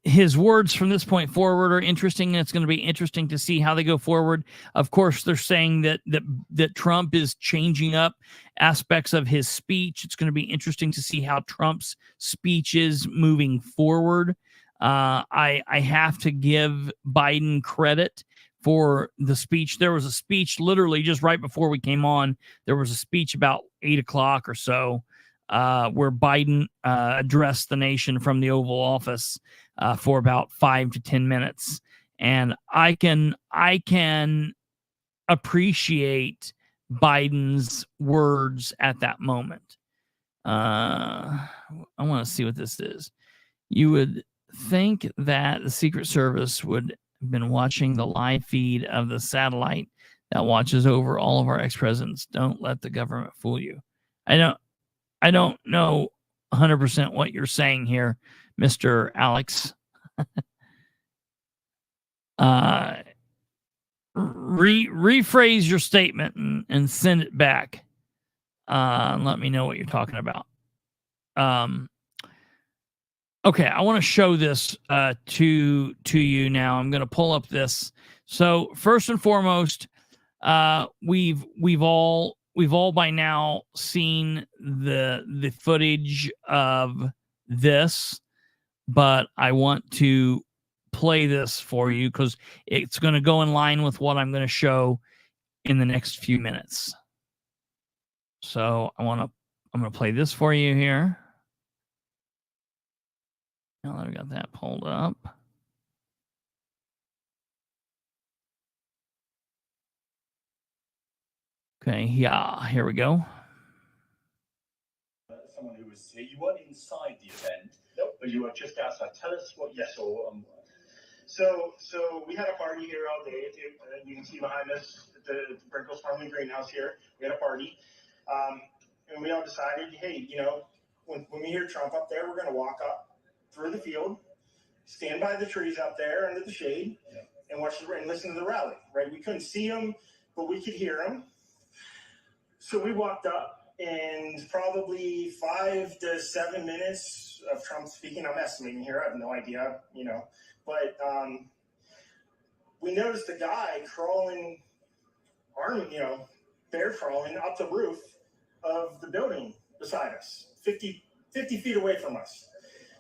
his words from this point forward are interesting, and it's going to be interesting to see how they go forward. Of course, they're saying that Trump is changing up aspects of his speech. It's going to be interesting to see how Trump's speech is moving forward. I have to give Biden credit for the speech. There was a speech literally just right before we came on. There was a speech about 8 o'clock or so where Biden addressed the nation from the Oval Office for about 5 to 10 minutes. And I can appreciate Biden's words at that moment. I want to see what this is. You would think that the Secret Service would have been watching the live feed of the satellite that watches over all of our ex-presidents. Don't let the government fool you. I don't know 100% what you're saying here, Mr. Alex. Rephrase your statement and send it back. Let me know what you're talking about. Okay, I want to show this to you now. I'm going to pull up this. So first and foremost, we've all by now seen the footage of this, but I want to play this for you because it's going to go in line with what I'm going to show in the next few minutes. So I'm going to play this for you here. Now that I've got that pulled up. Okay, yeah, here we go. Someone who was here. You weren't inside the event, nope, but you were just outside. Tell us what you saw. So we had a party here all day. You can see behind us the Brinkles Farming Greenhouse here. We had a party, and we all decided, hey, when we hear Trump up there, we're going to walk up through the field, stand by the trees up there under the shade, and watch and listen to the rally. Right? We couldn't see him, but we could hear him. So we walked up, and probably 5 to 7 minutes of Trump speaking. I'm estimating here. I have no idea, but we noticed a guy crawling, bear crawling up the roof of the building beside us, 50 feet away from us.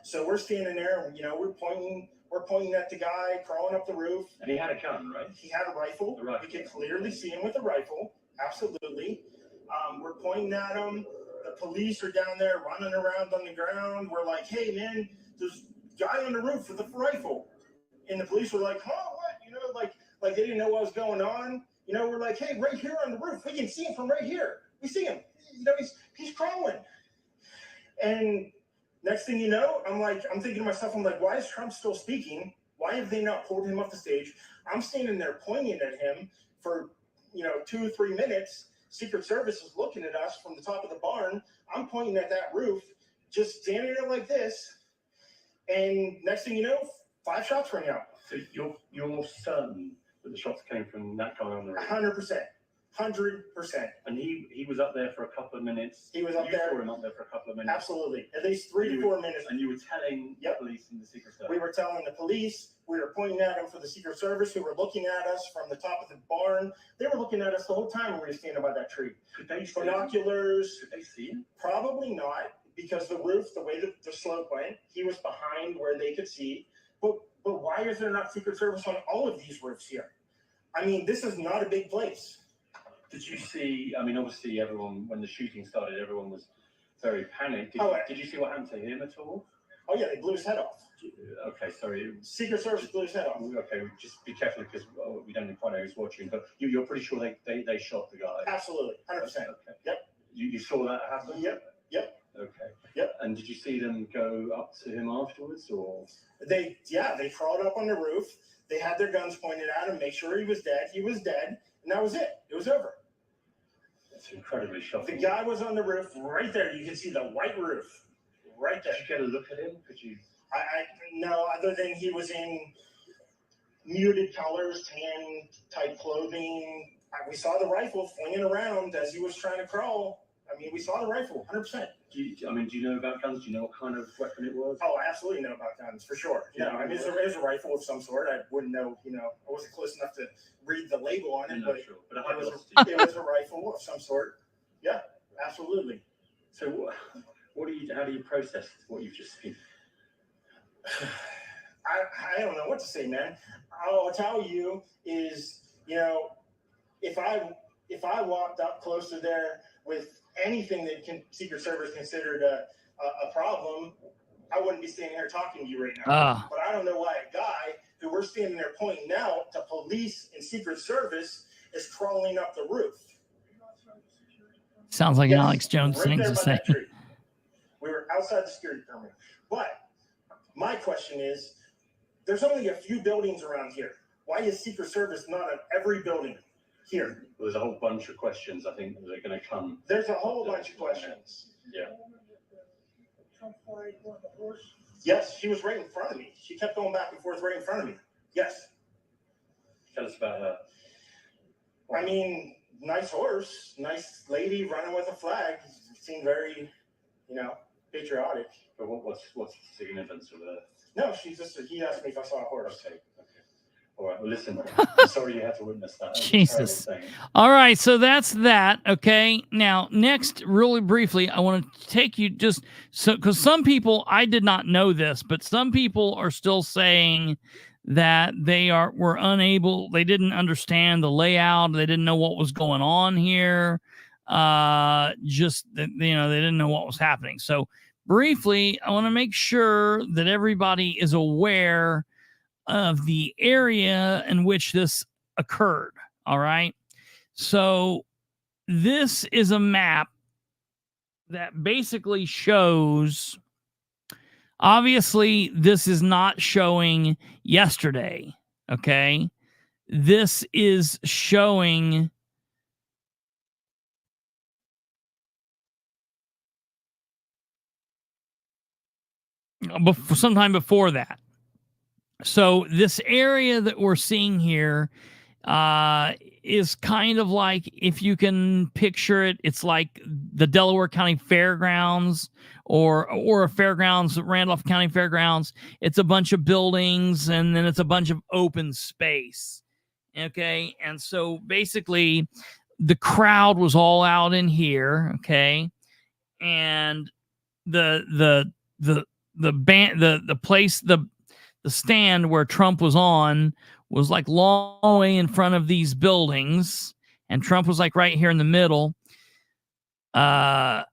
So we're standing there, and we're pointing at the guy crawling up the roof. And he had a gun, right? He had a rifle. We could clearly see him with a rifle. Absolutely. We're pointing at him. The police are down there running around on the ground. We're like, hey, man, there's a guy on the roof with a rifle. And the police were like, oh, what? Like they didn't know what was going on. We're like, hey, right here on the roof. We can see him from right here. We see him. He's crawling. And next thing you know, I'm thinking to myself, why is Trump still speaking? Why have they not pulled him off the stage? I'm standing there pointing at him for, 2 or 3 minutes. Secret Service is looking at us from the top of the barn. I'm pointing at that roof, just standing there like this. And next thing you know, 5 shots rang out. So you're certain that the shots came from that guy on the roof? 100%. 100%. And he was up there for a couple of minutes. He was up there. You saw him up there for a couple of minutes. Absolutely. At least 3 to 4 minutes. And you were telling the police and the Secret Service? We were telling the police. We were pointing at them for the Secret Service, who were looking at us from the top of the barn. They were looking at us the whole time when we were standing by that tree. Could they see binoculars? Could they see him? Probably not, because the roof, the way the slope went, he was behind where they could see. But why is there not Secret Service on all of these roofs here? This is not a big place. Did you see, obviously everyone, when the shooting started, everyone was very panicked. Did you see what happened to him at all? Oh, yeah, they blew his head off. Okay, sorry. Secret Service blew his head off. Okay, just be careful because we don't quite know who's watching, but you're pretty sure they shot the guy? Absolutely, 100%. Okay. Yep. You saw that happen? Yep. Okay. Yep. And did you see them go up to him afterwards, or? They crawled up on the roof. They had their guns pointed at him, make sure he was dead. He was dead, and that was it. It was over. It's incredibly shocking. The guy was on the roof right there. You can see the white roof right there. Did you get a look at him? Could you? No, other than he was in muted colors, tan type clothing. We saw the rifle flinging around as he was trying to crawl. I mean, we saw the rifle, 100%. Do you know about guns? Do you know what kind of weapon it was? Oh, I absolutely know about guns, for sure. Yeah, I mean, it was a rifle of some sort. I wouldn't know, I wasn't close enough to read the label on it, but, sure. it was a rifle of some sort. Yeah, absolutely. So how do you process what you've just seen? I don't know what to say, man. All I'll tell you is, if I walked up close to there with anything that Secret Service considered a problem, I wouldn't be standing here talking to you right now. But I don't know why a guy who we're standing there pointing out to police and Secret Service is crawling up the roof. Sounds like an Alex Jones thing to say. We were outside the security perimeter. But my question is, there's only a few buildings around here. Why is Secret Service not at every building here? Well, there's a whole bunch of questions I think that are going to come. There's a whole bunch of questions. Yeah. Yes, she was right in front of me. She kept going back and forth right in front of me. Yes. Tell us about her. I mean, nice horse, nice lady running with a flag. Seemed very, patriotic. But what's the significance of her? No, he asked me if I saw a horse. Okay. All right, well, listen, I'm sorry you had to witness that. Jesus. All right, so that's that, okay? Now, next, really briefly, I want to take you because some people, I did not know this, but some people are still saying that they were unable, they didn't understand the layout, they didn't know what was going on here, they didn't know what was happening. So, briefly, I want to make sure that everybody is aware of the area in which this occurred. All right. So this is a map that basically shows, obviously, this is not showing yesterday. Okay. This is showing sometime before that. So this area that we're seeing here is kind of like, if you can picture it, it's like the Delaware County Fairgrounds or a fairgrounds, Randolph County Fairgrounds. It's a bunch of buildings and then it's a bunch of open space. Okay. And so basically the crowd was all out in here. Okay. And the stand where Trump was on was like long way in front of these buildings, and Trump was like right here in the middle. Okay,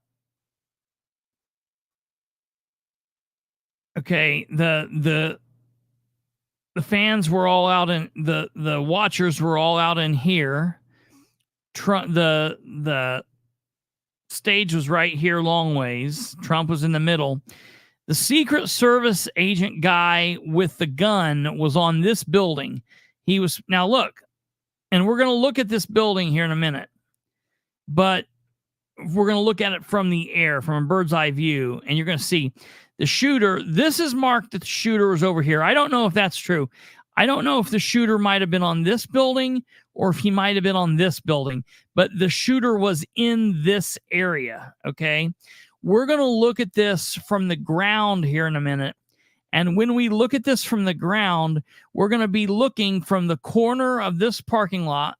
the fans were all out in the watchers were all out in here. The stage was right here long ways. Trump was in the middle. The Secret Service agent guy with the gun was on this building. Now look, and we're going to look at this building here in a minute, but we're going to look at it from the air, from a bird's eye view, and you're going to see the shooter. This is marked that the shooter was over here. I don't know if that's true. I don't know if the shooter might have been on this building or if he might have been on this building, but the shooter was in this area, okay? We're going to look at this from the ground here in a minute. And when we look at this from the ground, we're going to be looking from the corner of this parking lot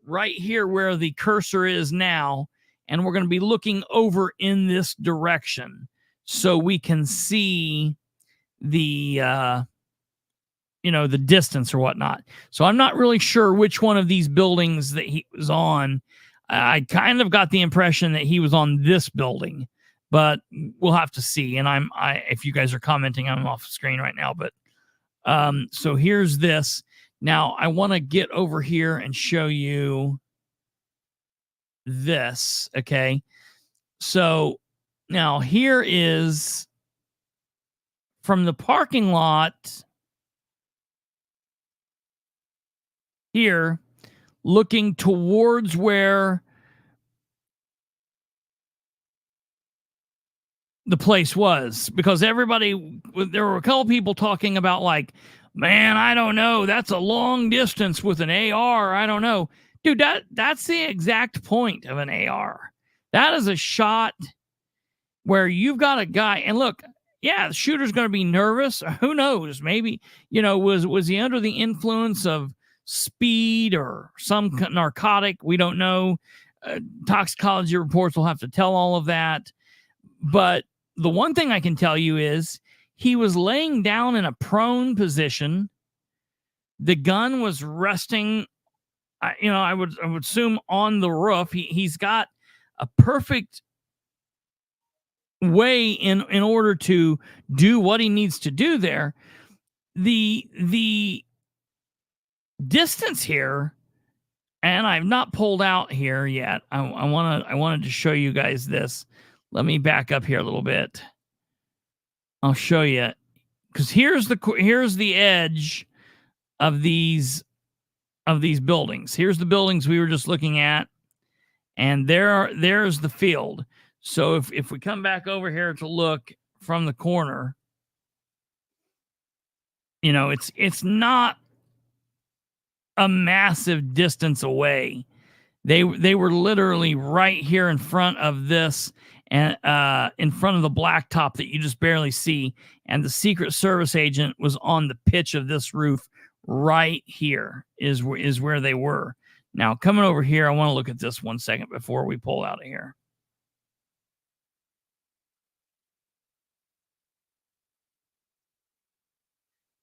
right here where the cursor is now. And we're going to be looking over in this direction so we can see the distance or whatnot. So I'm not really sure which one of these buildings that he was on. I kind of got the impression that he was on this building, but we'll have to see. And if you guys are commenting, I'm off screen right now, but so here's this. Now I want to get over here and show you this. Okay. So now here is from the parking lot here, looking towards where the place was, because there were a couple people talking about like, man, I don't know. That's a long distance with an AR. I don't know. Dude, that's the exact point of an AR. That is a shot where you've got a guy, and look, yeah, the shooter's going to be nervous. Who knows? Maybe, was he under the influence of speed or some narcotic? We don't know. Toxicology reports will have to tell all of that. But the one thing I can tell you is he was laying down in a prone position. The gun was resting, I would assume on the roof. He's got a perfect way in order to do what he needs to do there. The distance here, and I've not pulled out here yet. I wanted to show you guys this. Let me back up here a little bit. I'll show you, because here's the edge of these buildings. Here's the buildings we were just looking at, and there's the field. So if we come back over here to look from the corner, it's not a massive distance away. They were literally right here in front of this, and in front of the blacktop that you just barely see. And the Secret Service agent was on the pitch of this roof right here is where they were. Now, coming over here, I want to look at this 1 second before we pull out of here.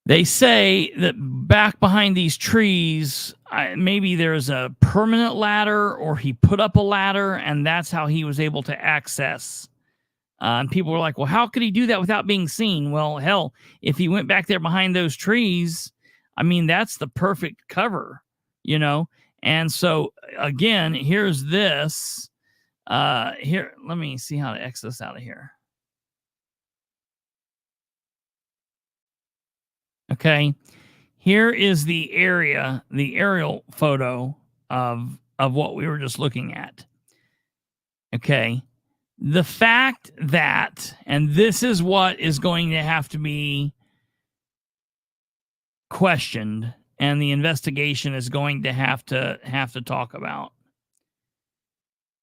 They say that back behind these trees, maybe there's a permanent ladder, or he put up a ladder, and that's how he was able to access. And people were like, well, how could he do that without being seen? Well, hell, if he went back there behind those trees, I mean, that's the perfect cover, And so, again, here's this. Here, let me see how to X this out of here. Okay, here is the aerial photo of what we were just looking at. Okay, the fact that, and this is what is going to have to be questioned, and the investigation is going to have to talk about.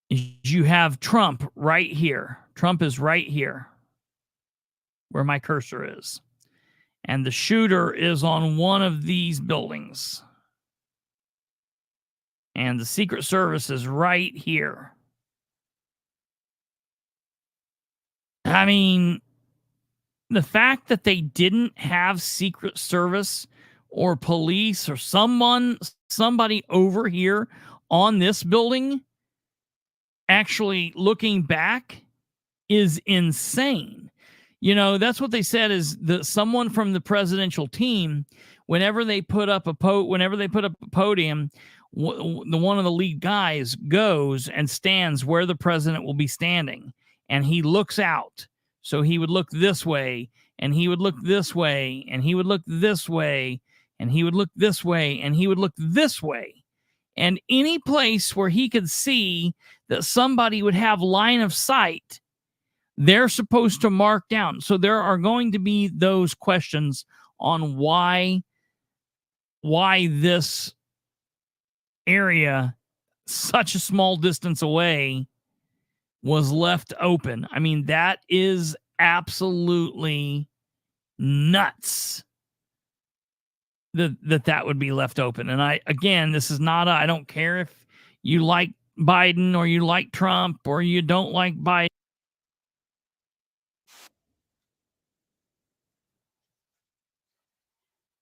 You have Trump right here. Trump is right here, where my cursor is. And the shooter is on one of these buildings. And the Secret Service is right here. I mean, the fact that they didn't have Secret Service or police or somebody over here on this building actually looking back is insane. That's what they said, is that someone from the presidential team, whenever they put up a podium, one of the lead guys goes and stands where the president will be standing, and he looks out. So he would look this way, and he would look this way, and he would look this way, and he would look this way, and he would look this way. And any place where he could see that somebody would have line of sight, they're supposed to mark down. So there are going to be those questions on why this area, such a small distance away, was left open. I mean, that is absolutely nuts that would be left open. And this is not I don't care if you like Biden or you like Trump or you don't like Biden.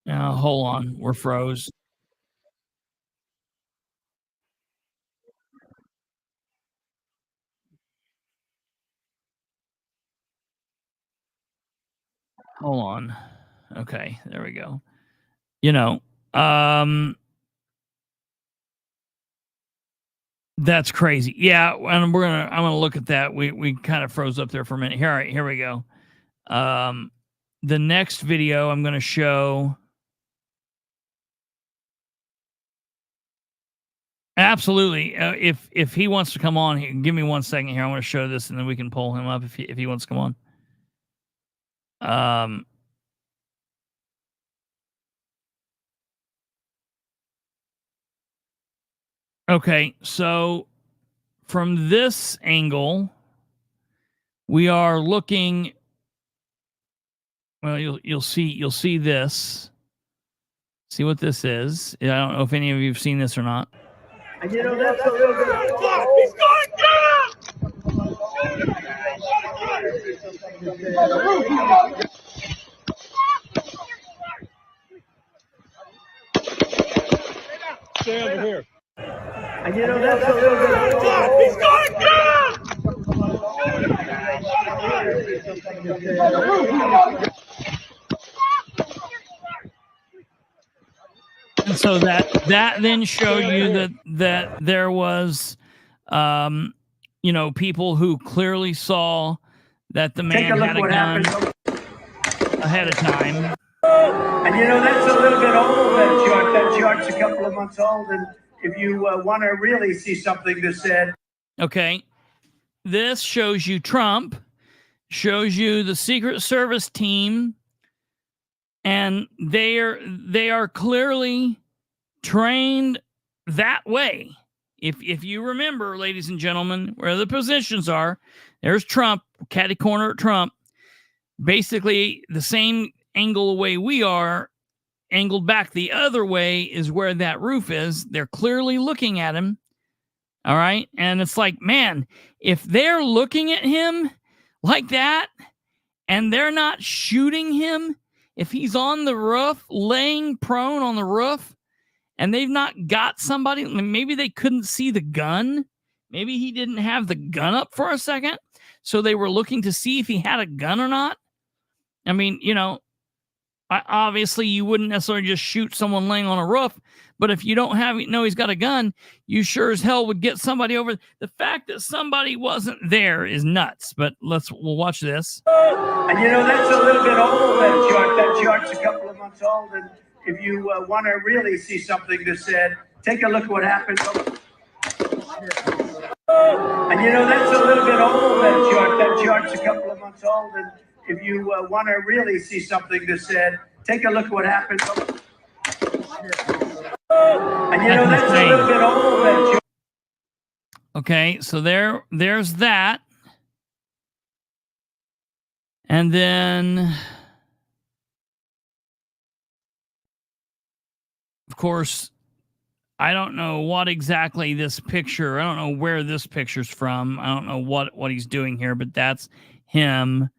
Hold on. We're froze. Hold on. Okay, there we go. That's crazy. Yeah, and I'm gonna look at that. We kind of froze up there for a minute. All right, here we go. The next video I'm gonna show. Absolutely. If he wants to come on, give me 1 second here. I want to show this, and then we can pull him up if he wants to come on. Okay, so from this angle, we are looking. Well, you'll see this. See what this is. I don't know if any of you have seen this or not. And you know, that's a little bit. He's going down! Stay over here. And you know, that's a little bit. He's going down! And so that then showed you that there was, people who clearly saw that the man had a gun ahead of time. And you know, that's a little bit old, that chart. That chart's a couple of months old. And if you want to really see something that said. Okay. This shows you Trump, shows you the Secret Service team, and they are clearly trained that way. If you remember, ladies and gentlemen, where the positions are, there's Trump, catty corner at Trump, basically the same angle away we are, angled back the other way is where that roof is. They're clearly looking at him. All right. And it's like, man, if they're looking at him like that and they're not shooting him, if he's on the roof, laying prone on the roof, and they've not got somebody, maybe they couldn't see the gun. Maybe he didn't have the gun up for a second. So they were looking to see if he had a gun or not. I mean, obviously you wouldn't necessarily just shoot someone laying on a roof, but if you don't know he's got a gun, you sure as hell would get somebody over. The fact that somebody wasn't there is nuts, but we'll watch this. And you know, that's a little bit old, that chart. That chart's a couple of months old. And if you want to really see something that said, take a look at what happened. And you know, that's a little bit old, that chart. That chart's a couple of months old. And if you want to really see something that said, take a look at what happened. And you know, that's a little bit old, that chart. Okay, so there's that. And then, of course, I don't know what exactly this picture, I don't know where this picture's from. I don't know what he's doing here, but that's him.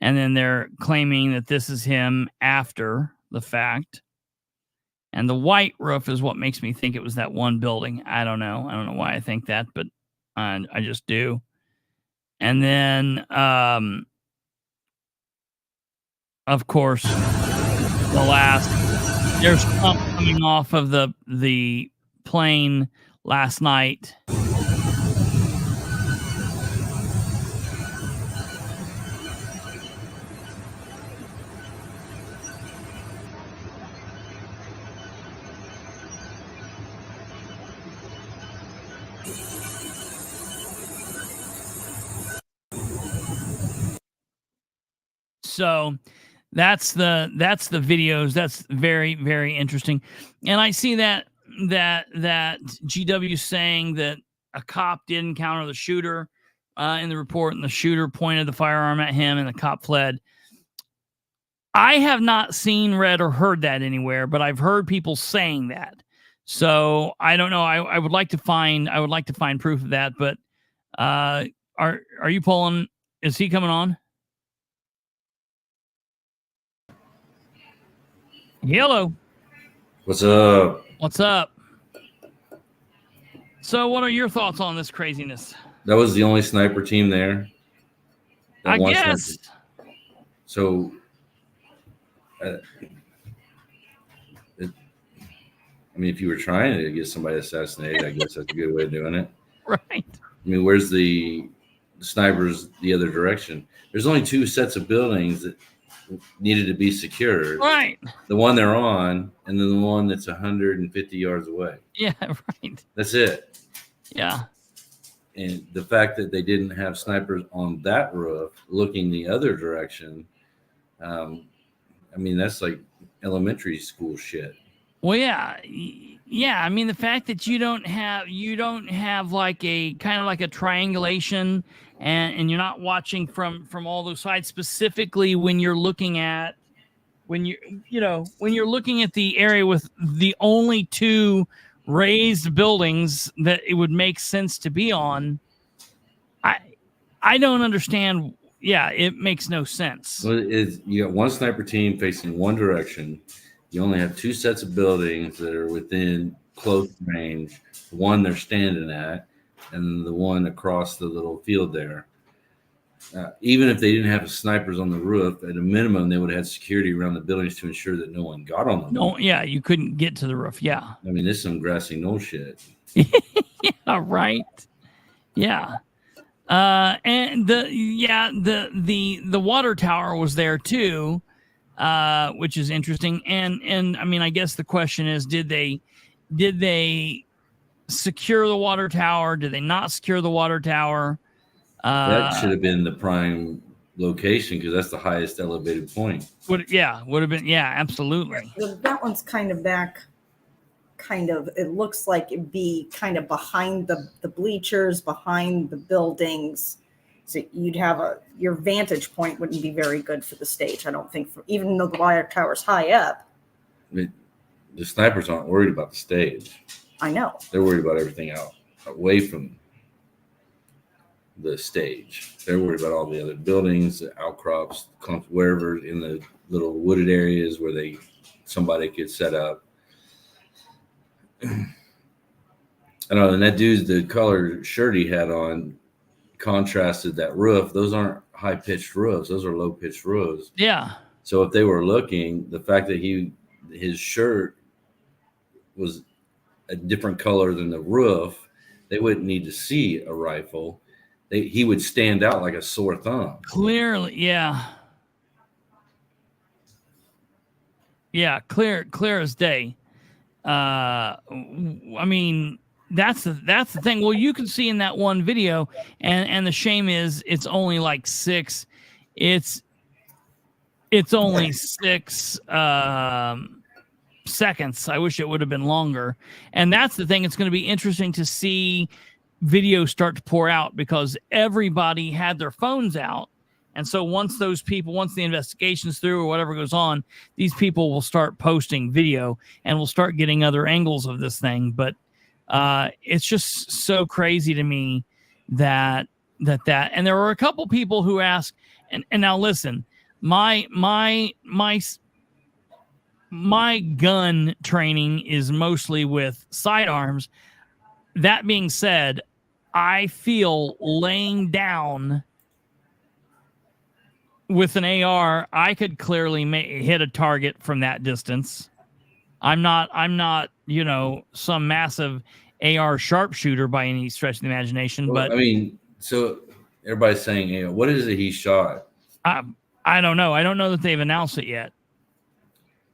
And then they're claiming that this is him after the fact. And the white roof is what makes me think it was that one building. I don't know. I don't know why I think that, but I just do. And then, of course, the last, there's Trump coming off of the plane last night. So that's the videos. That's very, very interesting. And I see that GW saying that a cop did encounter the shooter in the report, and the shooter pointed the firearm at him and the cop fled. I have not seen, read, or heard that anywhere, but I've heard people saying that. So I don't know. I would like to find proof of that, but are you pulling? Is he coming on? Hello. What's up? What's up? So what are your thoughts on this craziness? That was the only sniper team there. I guess. Sniper. So, I mean, if you were trying to get somebody assassinated, I guess that's a good way of doing it. Right. I mean, where's the snipers the other direction? There's only two sets of buildings that needed to be secured. Right. The one they're on, and then the one that's 150 yards away. Yeah, right. That's it. Yeah. And the fact that they didn't have snipers on that roof looking the other direction, I mean, that's like elementary school shit. Well, yeah. Yeah, I mean the fact that you don't have like a kind of like a triangulation, and you're not watching from all those sides, specifically when you're looking at when you're looking at the area with the only two raised buildings that it would make sense to be on. I don't understand. Yeah, it makes no sense. Well, you got one sniper team facing one direction. You only have two sets of buildings that are within close range. One they're standing at, and the one across the little field there. Even if they didn't have snipers on the roof, at a minimum, they would have had security around the buildings to ensure that no one got on them. No, yeah, you couldn't get to the roof. Yeah. I mean, this is some grassy knoll shit. Yeah, right. Yeah. And the water tower was there too, which is interesting. And I mean, I guess the question is, did they secure the water tower? Did they not secure the water tower? That should have been the prime location because that's the highest elevated point. Would have been. Yeah, absolutely. That one's kind of back. It looks like it'd be kind of behind the bleachers, behind the buildings. So you'd have your vantage point wouldn't be very good for the stage. I don't think, even though the water tower's high up. The snipers aren't worried about the stage. I know. They're worried about everything out away from the stage. They're worried about all the other buildings, the outcrops, wherever in the little wooded areas where somebody could set up. I know, and that dude's the color shirt he had on contrasted that roof. Those aren't high pitched roofs; those are low pitched roofs. Yeah. So if they were looking, the fact that his shirt was a different color than the roof, they wouldn't need to see a rifle. He would stand out like a sore thumb. Clearly, yeah. Yeah, clear as day. I mean, that's the thing. Well, you can see in that one video, and the shame is it's only like 6. It's only 6 seconds. I wish it would have been longer. And that's the thing. It's going to be interesting to see videos start to pour out because everybody had their phones out. And so once the investigation's through or whatever goes on, these people will start posting video and we'll start getting other angles of this thing. But it's just so crazy to me that and there were a couple people who asked, and now listen, my gun training is mostly with sidearms. That being said, I feel laying down with an AR, I could clearly hit a target from that distance. I'm not, some massive AR sharpshooter by any stretch of the imagination. Well, but I mean, so everybody's saying, what is it he shot? I don't know. I don't know that they've announced it yet.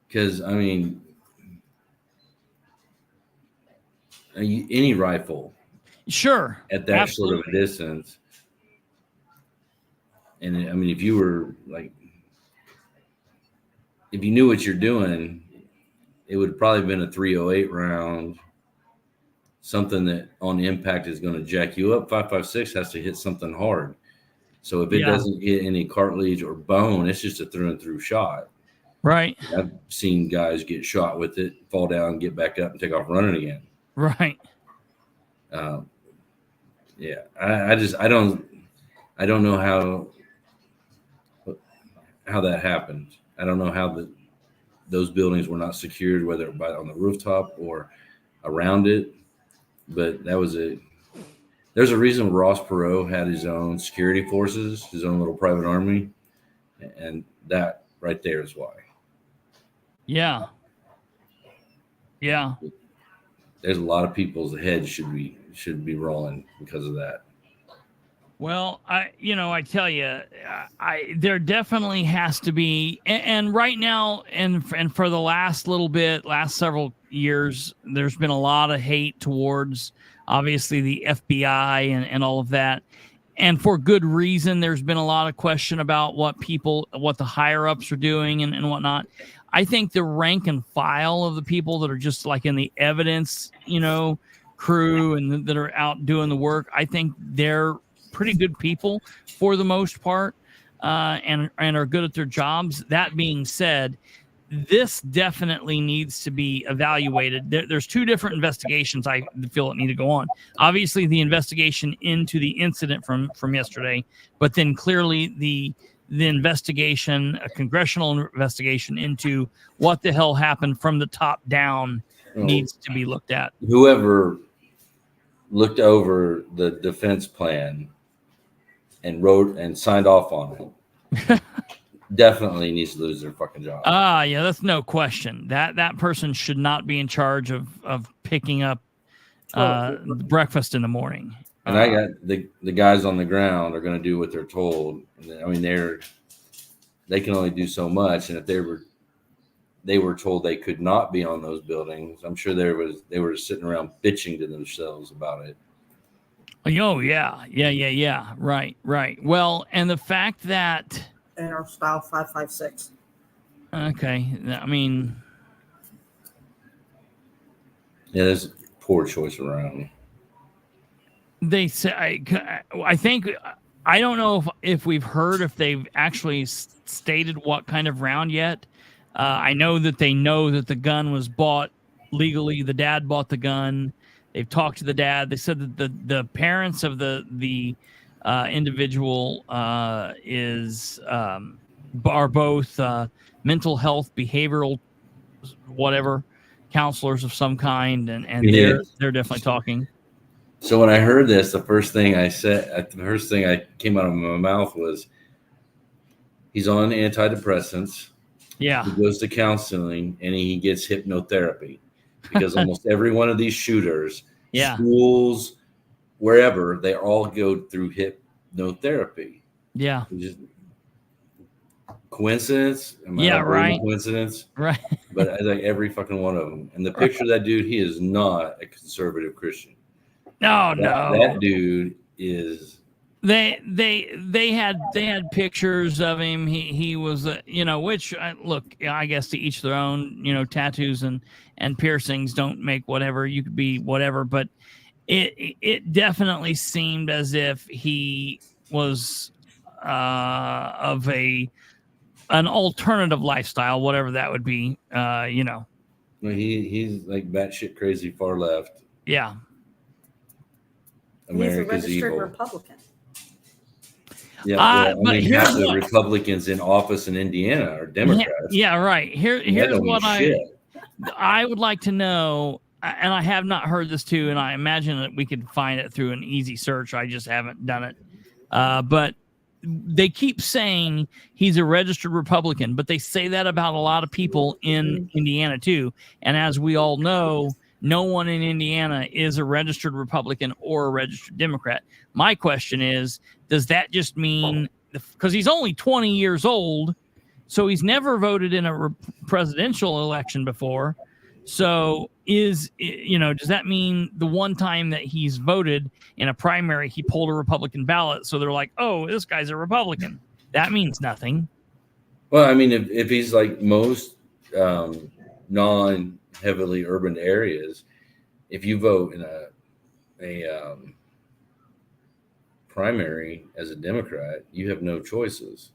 Because, I mean, any rifle. Sure. At that absolutely. Sort of a distance. And, I mean, if you were, if you knew what you're doing, it would have probably been a 308 round, something that on impact is going to jack you up. 5.56 has to hit something hard. So if it doesn't hit any cartilage or bone, it's just a through and through shot. Right. I've seen guys get shot with it, fall down, get back up, and take off running again. Right. Yeah. I don't know how that happened. I don't know how those buildings were not secured, whether on the rooftop or around it. But there's a reason Ross Perot had his own security forces, his own little private army, and that right there is why. Yeah. Yeah. There's a lot of people's heads should be rolling because of that. Well, I tell you, there definitely has to be, and right now, and for the last several years, there's been a lot of hate towards, obviously, the FBI and all of that. And for good reason, there's been a lot of question about what the higher ups are doing and whatnot. I think the rank and file of the people that are just like in the evidence, crew and that are out doing the work, I think they're pretty good people for the most part, and are good at their jobs. That being said, this definitely needs to be evaluated. There's two different investigations I feel that need to go on. Obviously, the investigation into the incident from yesterday, but then clearly the investigation, a congressional investigation into what the hell happened from the top down needs to be looked at. Whoever looked over the defense plan and wrote and signed off on it definitely needs to lose their fucking job. Yeah, that's no question. That person should not be in charge of picking up breakfast in the morning. And I got the guys on the ground are going to do what they're told. I mean, they can only do so much. And if they were told they could not be on those buildings, I'm sure they were sitting around bitching to themselves about it. Oh yeah. Right. Well, and the fact that in our style 556. Okay, I mean, yeah, there's a poor choice around. They say I think I don't know if we've heard if they've actually stated what kind of round yet. I know that they know that the gun was bought legally. The dad bought the gun. They've talked to the dad. They said that the parents of the individual are both mental health, behavioral, whatever, counselors of some kind, and they're definitely talking. So when I heard this, the first thing I came out of my mouth was, he's on antidepressants. Yeah. He goes to counseling and he gets hypnotherapy, because almost every one of these shooters, schools, wherever, they all go through hypnotherapy. Yeah. Coincidence? Right. Coincidence? Right. But I like every fucking one of them. And the picture of that dude, he is not a conservative Christian. No. That dude is. They had pictures of him. He was which look, I guess to each their own. Tattoos and piercings don't make whatever. You could be whatever, but it definitely seemed as if he was of an alternative lifestyle, whatever that would be. He's like batshit crazy far left. Yeah. America's he's a registered evil. Republican. Yeah, half the Republicans in office in Indiana are Democrats. Yeah, right. Here's what I would like to know, and I have not heard this too, and I imagine that we could find it through an easy search. I just haven't done it. But they keep saying he's a registered Republican, but they say that about a lot of people in Indiana too. And as we all know, no one in Indiana is a registered Republican or a registered Democrat. My question is, does that just mean, because he's only 20 years old, so he's never voted in a presidential election before. So does that mean the one time that he's voted in a primary, he pulled a Republican ballot? So they're like, oh, this guy's a Republican. That means nothing. Well, I mean, if he's like most non-heavily urban areas, if you vote in a primary as a Democrat, you have no choices.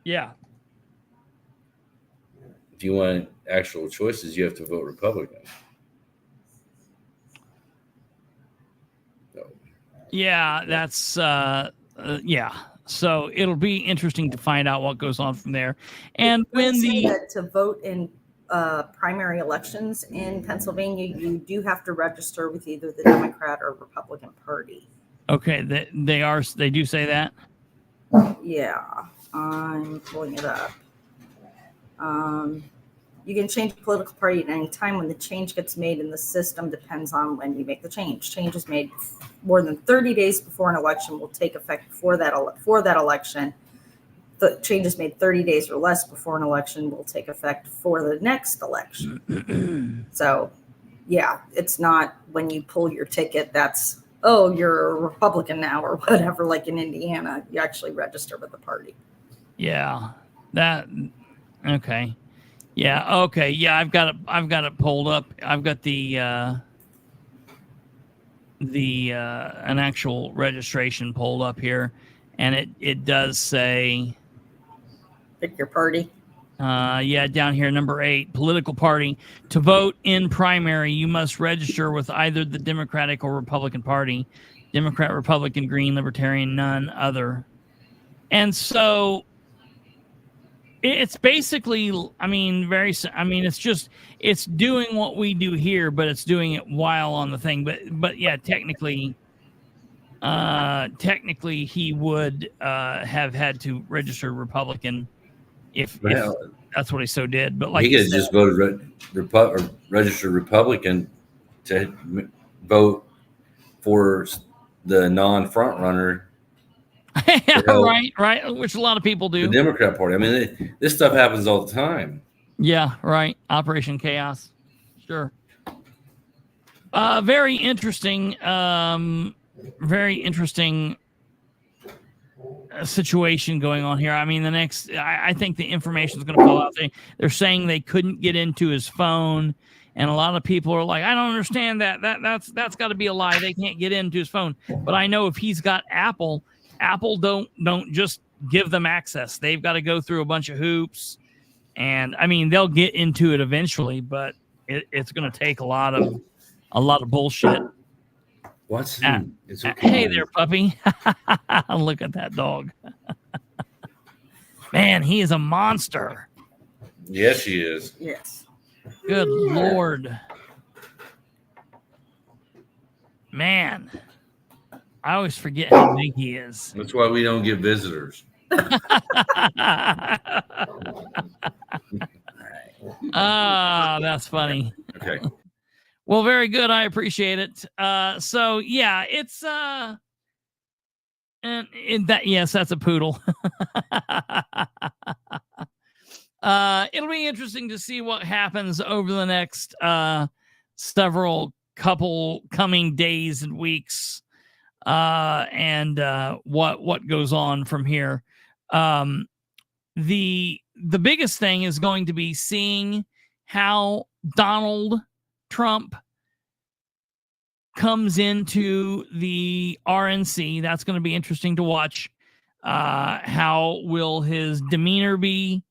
Yeah. If you want actual choices, you have to vote Republican. So. Yeah, that's yeah. So it'll be interesting to find out what goes on from there. And when to vote in primary elections in Pennsylvania, you do have to register with either the Democrat or Republican Party. Okay, they do say that. Yeah, I'm pulling it up. You can change the political party at any time. When the change gets made in the system depends on when you make the change. Change is made more than 30 days before an election will take effect for that election. The change is made 30 days or less before an election will take effect for the next election. So, yeah, it's not when you pull your ticket, that's, oh, you're a Republican now or whatever, like in Indiana. You actually register with the party. Yeah, okay. Yeah. Okay. Yeah, I've got it pulled up. I've got the an actual registration pulled up here, and it does say, Pick your party. yeah, down here, number 8, political party. To vote in primary, you must register with either the Democratic or Republican Party. Democrat, Republican, Green, Libertarian, none other. And so it's basically, it's doing what we do here, but it's doing it while on the thing. But yeah, technically he would have had to register Republican if that's what he so did. But like he could just voted or registered Republican to vote for the non-front runner. Right, which a lot of people do. The Democrat Party. I mean, this stuff happens all the time. Yeah, right. Operation Chaos. Sure. Very interesting. Very interesting situation going on here. I mean, I think the information is going to fall out. They're saying they couldn't get into his phone, and a lot of people are like, I don't understand that. That's got to be a lie. They can't get into his phone. But I know if he's got Apple don't just give them access. They've got to go through a bunch of hoops, and I mean, they'll get into it eventually, but it's going to take a lot of bullshit. What's it's okay. Hey there, puppy. Look at that dog. Man, he is a monster. Yes, he is. Yes. Good Lord. Man, I always forget how big he is. That's why we don't get visitors. That's funny. Okay. Well, very good. I appreciate it. So yeah, it's and yes, that's a poodle. It'll be interesting to see what happens over the next several couple coming days and weeks, and what goes on from here. The biggest thing is going to be seeing how Donald Trump comes into the RNC. That's going to be interesting to watch. How will his demeanor be?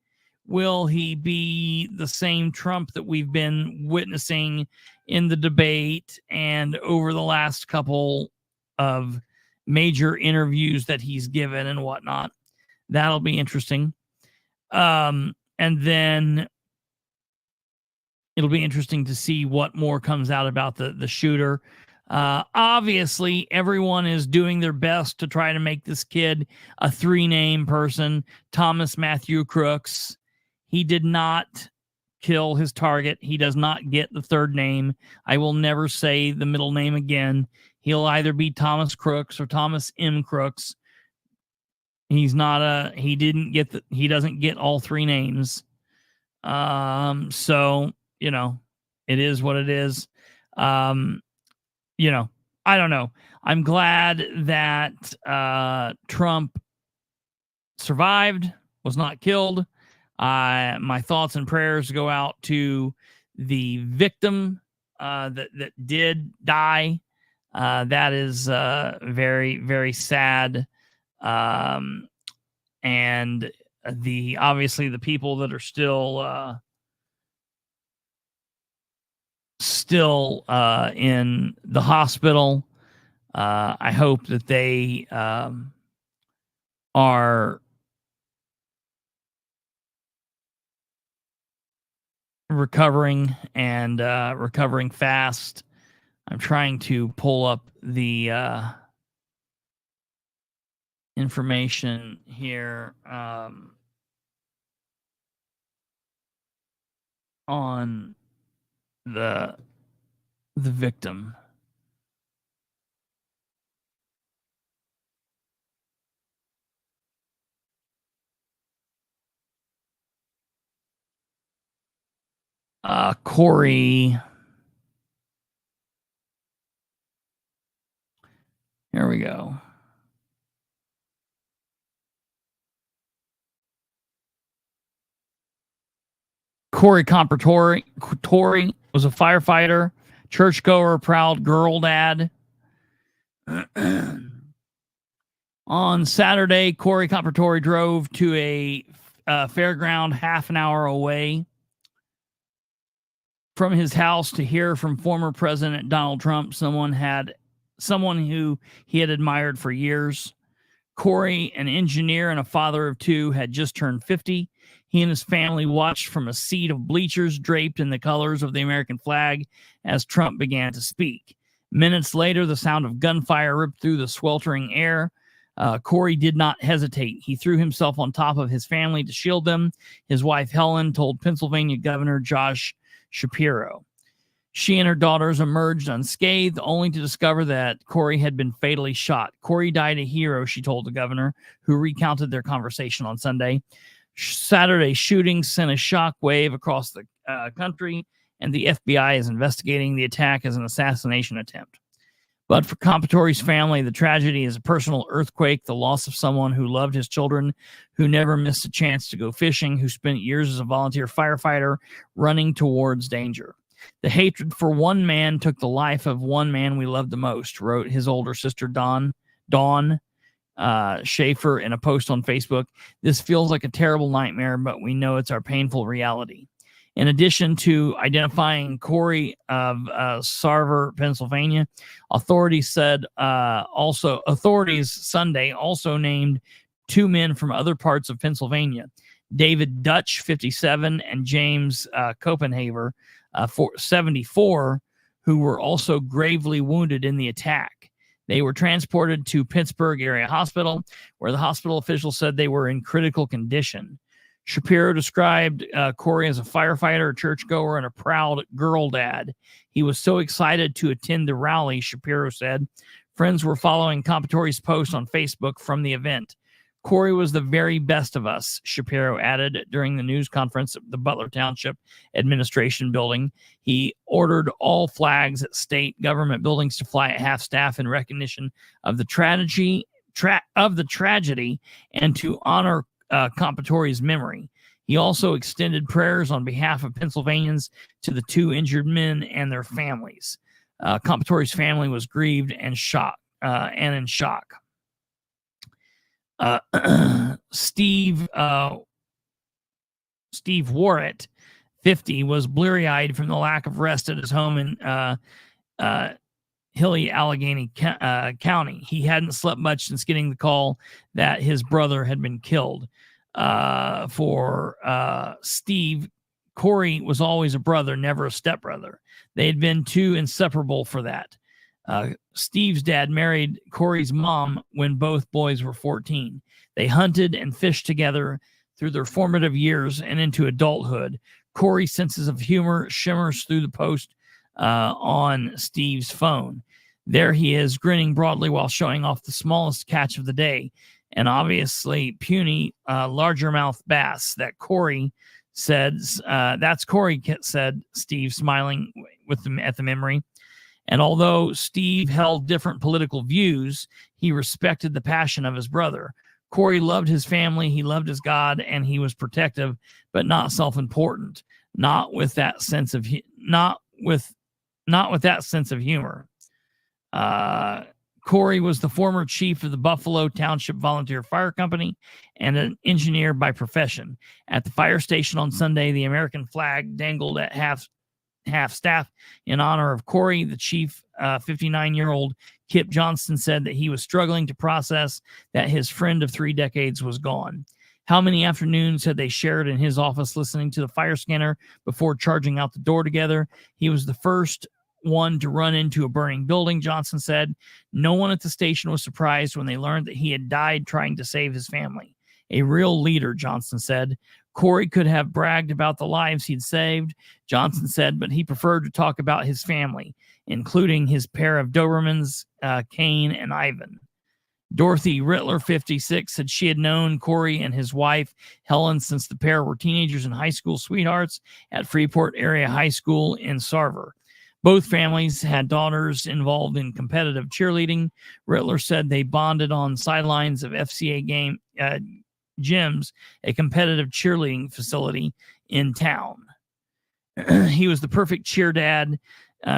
Will he be the same Trump that we've been witnessing in the debate and over the last couple of major interviews that he's given and whatnot? That'll be interesting. And then it'll be interesting to see what more comes out about the shooter. Obviously, everyone is doing their best to try to make this kid a 3-name person. Thomas Matthew Crooks. He did not kill his target. He does not get the 3rd name. I will never say the middle name again. He'll either be Thomas Crooks or Thomas M. Crooks. He doesn't get all 3 names. So, it is what it is. I don't know. I'm glad that Trump survived, was not killed. My thoughts and prayers go out to the victim that did die. That is very, very sad. And obviously the people that are still in the hospital, I hope that they are recovering and recovering fast. I'm trying to pull up the information here on the victim. Corey. Here we go. Corey Comparatori was a firefighter, churchgoer, proud girl dad. On Saturday, Corey Comparatori drove to a fairground half an hour away from his house to hear from former President Donald Trump, someone who he had admired for years. Corey, an engineer and a father of two, had just turned 50. He and his family watched from a seat of bleachers draped in the colors of the American flag as Trump began to speak. Minutes later, the sound of gunfire ripped through the sweltering air. Corey did not hesitate. He threw himself on top of his family to shield them. His wife, Helen, told Pennsylvania Governor Josh Shapiro. She and her daughters emerged unscathed, only to discover that Corey had been fatally shot. Corey died a hero, she told the governor, who recounted their conversation on Sunday. Saturday's shooting sent a shock wave across the country, and the FBI is investigating the attack as an assassination attempt. But for Comparatori's family, the tragedy is a personal earthquake, the loss of someone who loved his children, who never missed a chance to go fishing, who spent years as a volunteer firefighter running towards danger. The hatred for one man took the life of one man we loved the most, wrote his older sister Dawn Schaefer in a post on Facebook. This feels like a terrible nightmare, but we know it's our painful reality. In addition to identifying Corey of Sarver, Pennsylvania, authorities Sunday also named two men from other parts of Pennsylvania, David Dutch, 57, and James Copenhaver, 74, who were also gravely wounded in the attack. They were transported to Pittsburgh area hospital, where the hospital officials said they were in critical condition. Shapiro described Corey as a firefighter, a churchgoer, and a proud girl dad. He was so excited to attend the rally, Shapiro said. Friends were following Comparatori's post on Facebook from the event. Corey was the very best of us, Shapiro added during the news conference at the Butler Township Administration Building. He ordered all flags at state government buildings to fly at half-staff in recognition of the tragedy and to honor Comparatori's memory. He also extended prayers on behalf of Pennsylvanians to the two injured men and their families. Comparatori's family was grieved and in shock. Steve Warrett, 50, was bleary-eyed from the lack of rest at his home in hilly Allegheny County. He hadn't slept much since getting the call that his brother had been killed. For Steve, Corey was always a brother, never a stepbrother. They had been too inseparable for that. Steve's dad married Corey's mom when both boys were 14. They hunted and fished together through their formative years and into adulthood. Corey's senses of humor shimmers through the post on Steve's phone. There he is, grinning broadly while showing off the smallest catch of the day, an obviously puny largemouth bass that Corey says, that's Corey, said Steve, smiling at the memory. And although Steve held different political views, he respected the passion of his brother. Corey loved his family, he loved his God, and he was protective, but not self-important. Not with that sense of humor. Corey was the former chief of the Buffalo Township Volunteer Fire Company and an engineer by profession. At the fire station on Sunday, the American flag dangled at half-staff in honor of Corey. The chief, 59-year-old Kip Johnston, said that he was struggling to process that his friend of 3 decades was gone. How many afternoons had they shared in his office listening to the fire scanner before charging out the door together? He was the first one to run into a burning building, Johnson said. No one at the station was surprised when they learned that he had died trying to save his family. A real leader, Johnson said. Corey could have bragged about the lives he'd saved, Johnson said, but he preferred to talk about his family, including his pair of Dobermans, Kane and Ivan. Dorothy Rittler, 56, said she had known Corey and his wife, Helen, since the pair were teenagers and high school sweethearts at Freeport Area High School in Sarver. Both families had daughters involved in competitive cheerleading. Rittler said they bonded on sidelines of FCA gyms, a competitive cheerleading facility in town. He was the perfect cheer dad.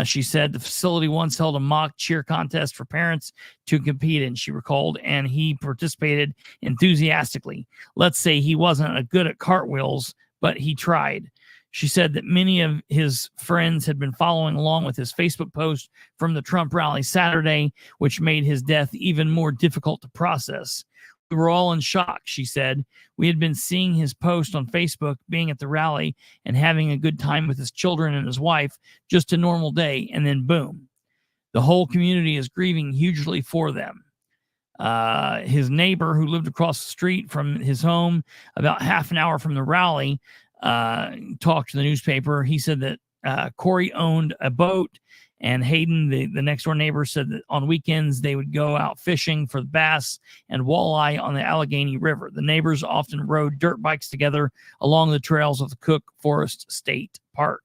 She said the facility once held a mock cheer contest for parents to compete in, she recalled, and he participated enthusiastically. Let's say he wasn't good at cartwheels, but he tried. She said that many of his friends had been following along with his Facebook post from the Trump rally Saturday, which made his death even more difficult to process. We were all in shock, she said. We had been seeing his post on Facebook, being at the rally and having a good time with his children and his wife, just a normal day, and then boom. The whole community is grieving hugely for them. His neighbor, who lived across the street from his home, about half an hour from the rally, talked to the newspaper. He said that Corey owned a boat, and Hayden, the next door neighbor, said that on weekends they would go out fishing for bass and walleye on the Allegheny River. The neighbors often rode dirt bikes together along the trails of the Cook Forest State Park.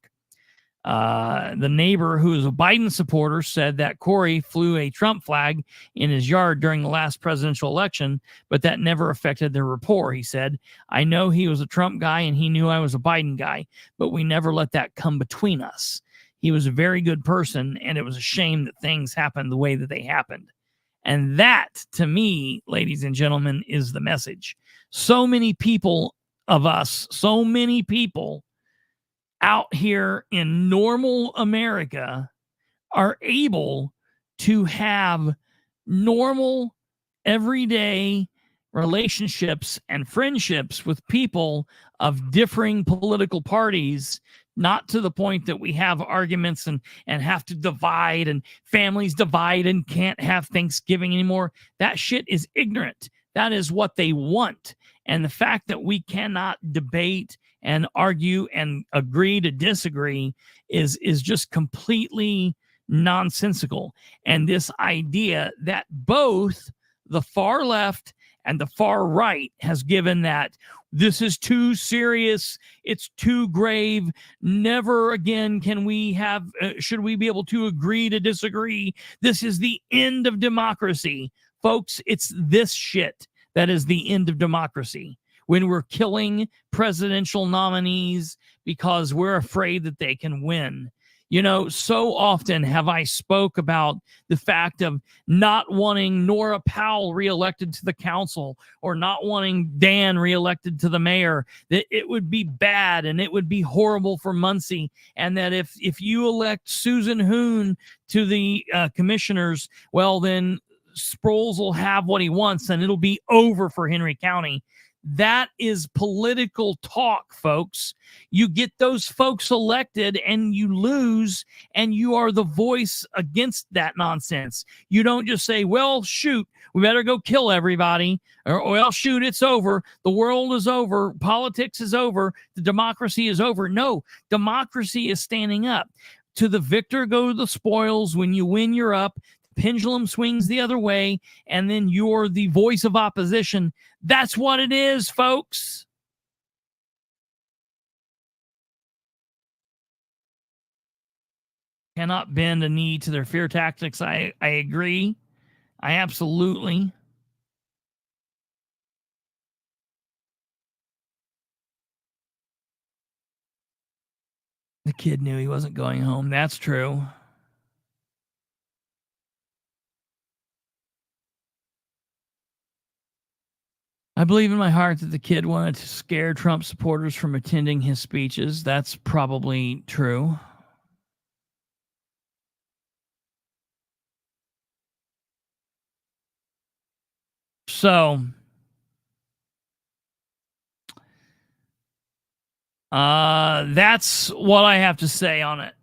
The neighbor, who is a Biden supporter, said that Corey flew a Trump flag in his yard during the last presidential election, but that never affected their rapport. He said, I know he was a Trump guy and he knew I was a Biden guy, but we never let that come between us. He was a very good person, and it was a shame that things happened the way that they happened. And that, to me, ladies and gentlemen, is the message. So many people out here in normal America are able to have normal, everyday relationships and friendships with people of differing political parties, not to the point that we have arguments and have to divide and families divide and can't have Thanksgiving anymore. That shit is ignorant. That is what they want. And the fact that we cannot debate and argue and agree to disagree is just completely nonsensical. And this idea that both the far left and the far right has given that this is too serious, it's too grave, never again can we have, should we be able to agree to disagree? This is the end of democracy. Folks, it's this shit that is the end of democracy. When we're killing presidential nominees because we're afraid that they can win. You know, so often have I spoke about the fact of not wanting Nora Powell reelected to the council or not wanting Dan reelected to the mayor, that it would be bad and it would be horrible for Muncie. And that if you elect Susan Hoon to the commissioners, well, then Sproles will have what he wants and it'll be over for Henry County. That is political talk, folks. You get those folks elected and you lose, and you are the voice against that nonsense. You don't just say, well, shoot, we better go kill everybody, or well, shoot, it's over. The world is over. Politics is over. The democracy is over. No, democracy is standing up. To the victor go the spoils. When you win, you're up. Pendulum swings the other way, and then you're the voice of opposition. That's what it is, folks. Cannot bend a knee to their fear tactics. I agree. I absolutely. The kid knew he wasn't going home. That's true. I believe in my heart that the kid wanted to scare Trump supporters from attending his speeches. That's probably true. So, that's what I have to say on it.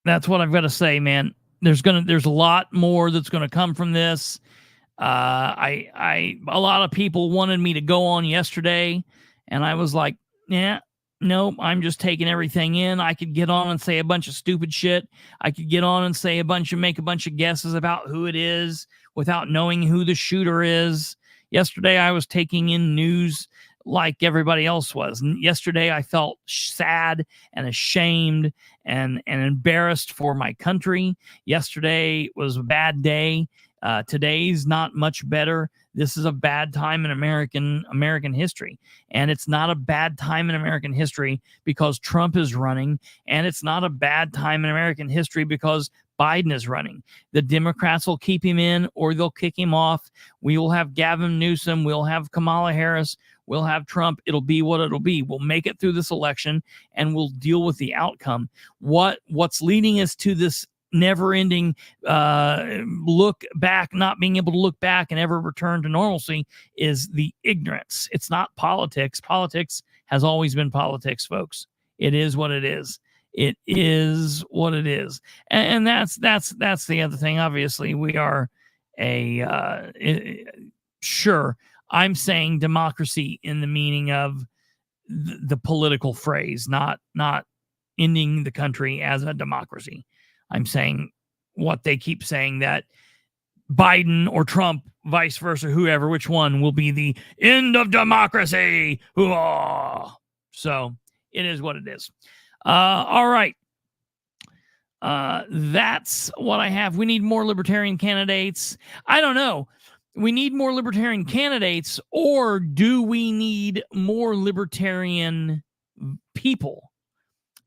That's what I've got to say, man. There's a lot more that's going to come from this. A lot of people wanted me to go on yesterday, and I was like, yeah, nope, I'm just taking everything in. I could get on and say a bunch of stupid shit. I could get on and say make a bunch of guesses about who it is without knowing who the shooter is. Yesterday, I was taking in news like everybody else was. Yesterday, I felt sad and ashamed and embarrassed for my country. Yesterday was a bad day. Today's not much better This is a bad time in American history. And it's not a bad time in American history because Trump is running. And it's not a bad time in American history because Biden is running. The Democrats will keep him in or they'll kick him off. We will have Gavin Newsom. We'll have Kamala Harris. We'll have Trump. It'll be what it'll be. We'll make it through this election and we'll deal with the outcome. What's leading us to this never-ending look back, not being able to look back and ever return to normalcy is the ignorance. It's not politics. Politics has always been politics, folks. It is what it is. It is what it is. And that's the other thing. Obviously, we are sure, I'm saying democracy in the meaning of the political phrase, not ending the country as a democracy. I'm saying what they keep saying, that Biden or Trump, vice versa, whoever, which one will be the end of democracy. So it is what it is. All right. That's what I have. We need more libertarian candidates. I don't know. We need more libertarian candidates, or do we need more libertarian people?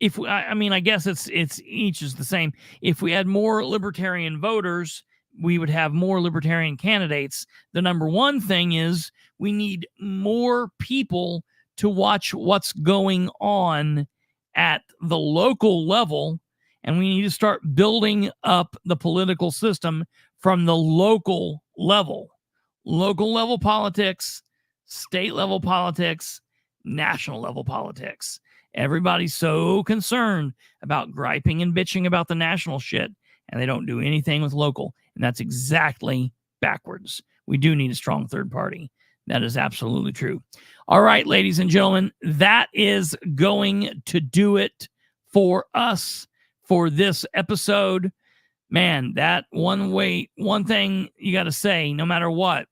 I guess it's each is the same. If we had more libertarian voters, we would have more libertarian candidates. The number one thing is we need more people to watch what's going on at the local level, and we need to start building up the political system from the local level. Local level politics, state level politics, national level politics. Everybody's so concerned about griping and bitching about the national shit, and they don't do anything with local. And that's exactly backwards. We do need a strong third party. That is absolutely true. All right, ladies and gentlemen, that is going to do it for us for this episode. Man, that one thing you got to say, no matter what,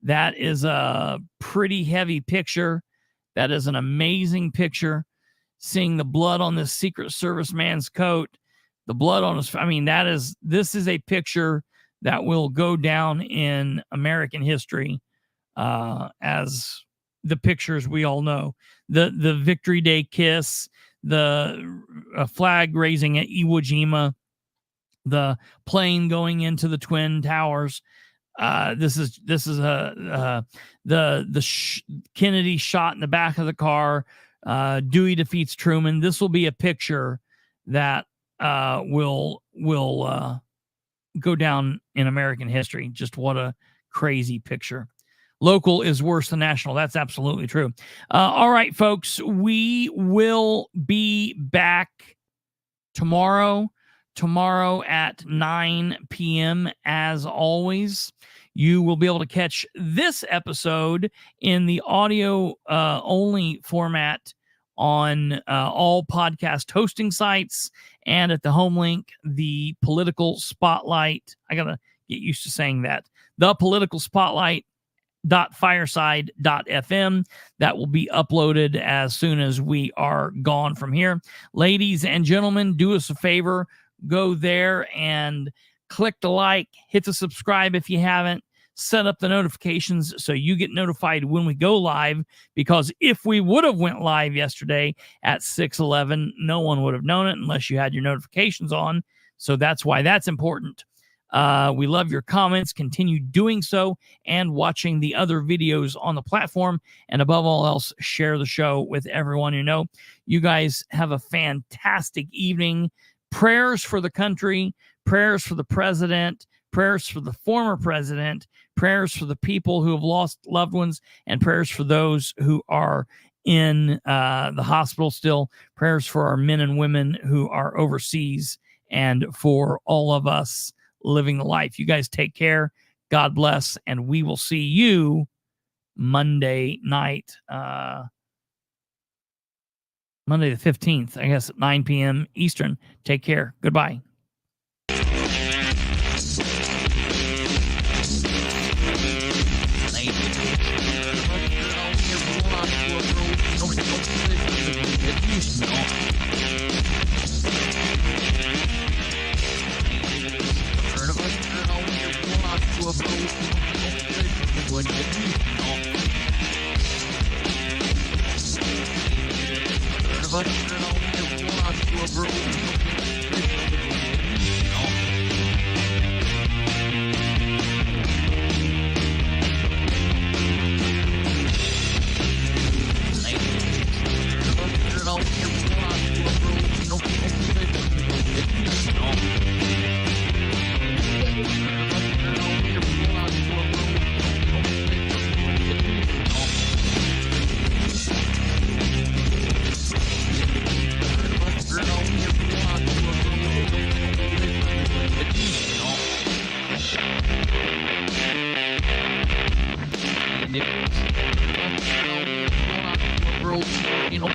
that is a pretty heavy picture. That is an amazing picture. Seeing the blood on this Secret Service man's coat, the blood on his, this is a picture that will go down in American history as the pictures we all know. The Victory Day kiss, the flag raising at Iwo Jima, the plane going into the Twin Towers. This is Kennedy shot in the back of the car. Dewey defeats Truman. This will be a picture that will go down in American history. Just what a crazy picture. Local is worse than national. That's absolutely true. All right, folks, we will be back tomorrow at 9 p.m. As always. You will be able to catch this episode in the audio only format on all podcast hosting sites and at the home link, the Political Spotlight. I got to get used to saying that. The Political Spotlight.fireside.fm. That will be uploaded as soon as we are gone from here. Ladies and gentlemen, do us a favor. Go there and click the like, hit the subscribe if you haven't, set up the notifications so you get notified when we go live, because if we would have went live yesterday at 6:11, no one would have known it unless you had your notifications on. So that's why that's important. We love your comments. Continue doing so and watching the other videos on the platform. And above all else, share the show with everyone you know. You guys have a fantastic evening. Prayers for the country, prayers for the president, prayers for the former president, prayers for the people who have lost loved ones, and prayers for those who are in the hospital still. Prayers for our men and women who are overseas, and for all of us living the life. You guys take care. God bless, and we will see you Monday night. Monday the 15th, I guess, at 9 p.m. Eastern. Take care. Goodbye. Would You know,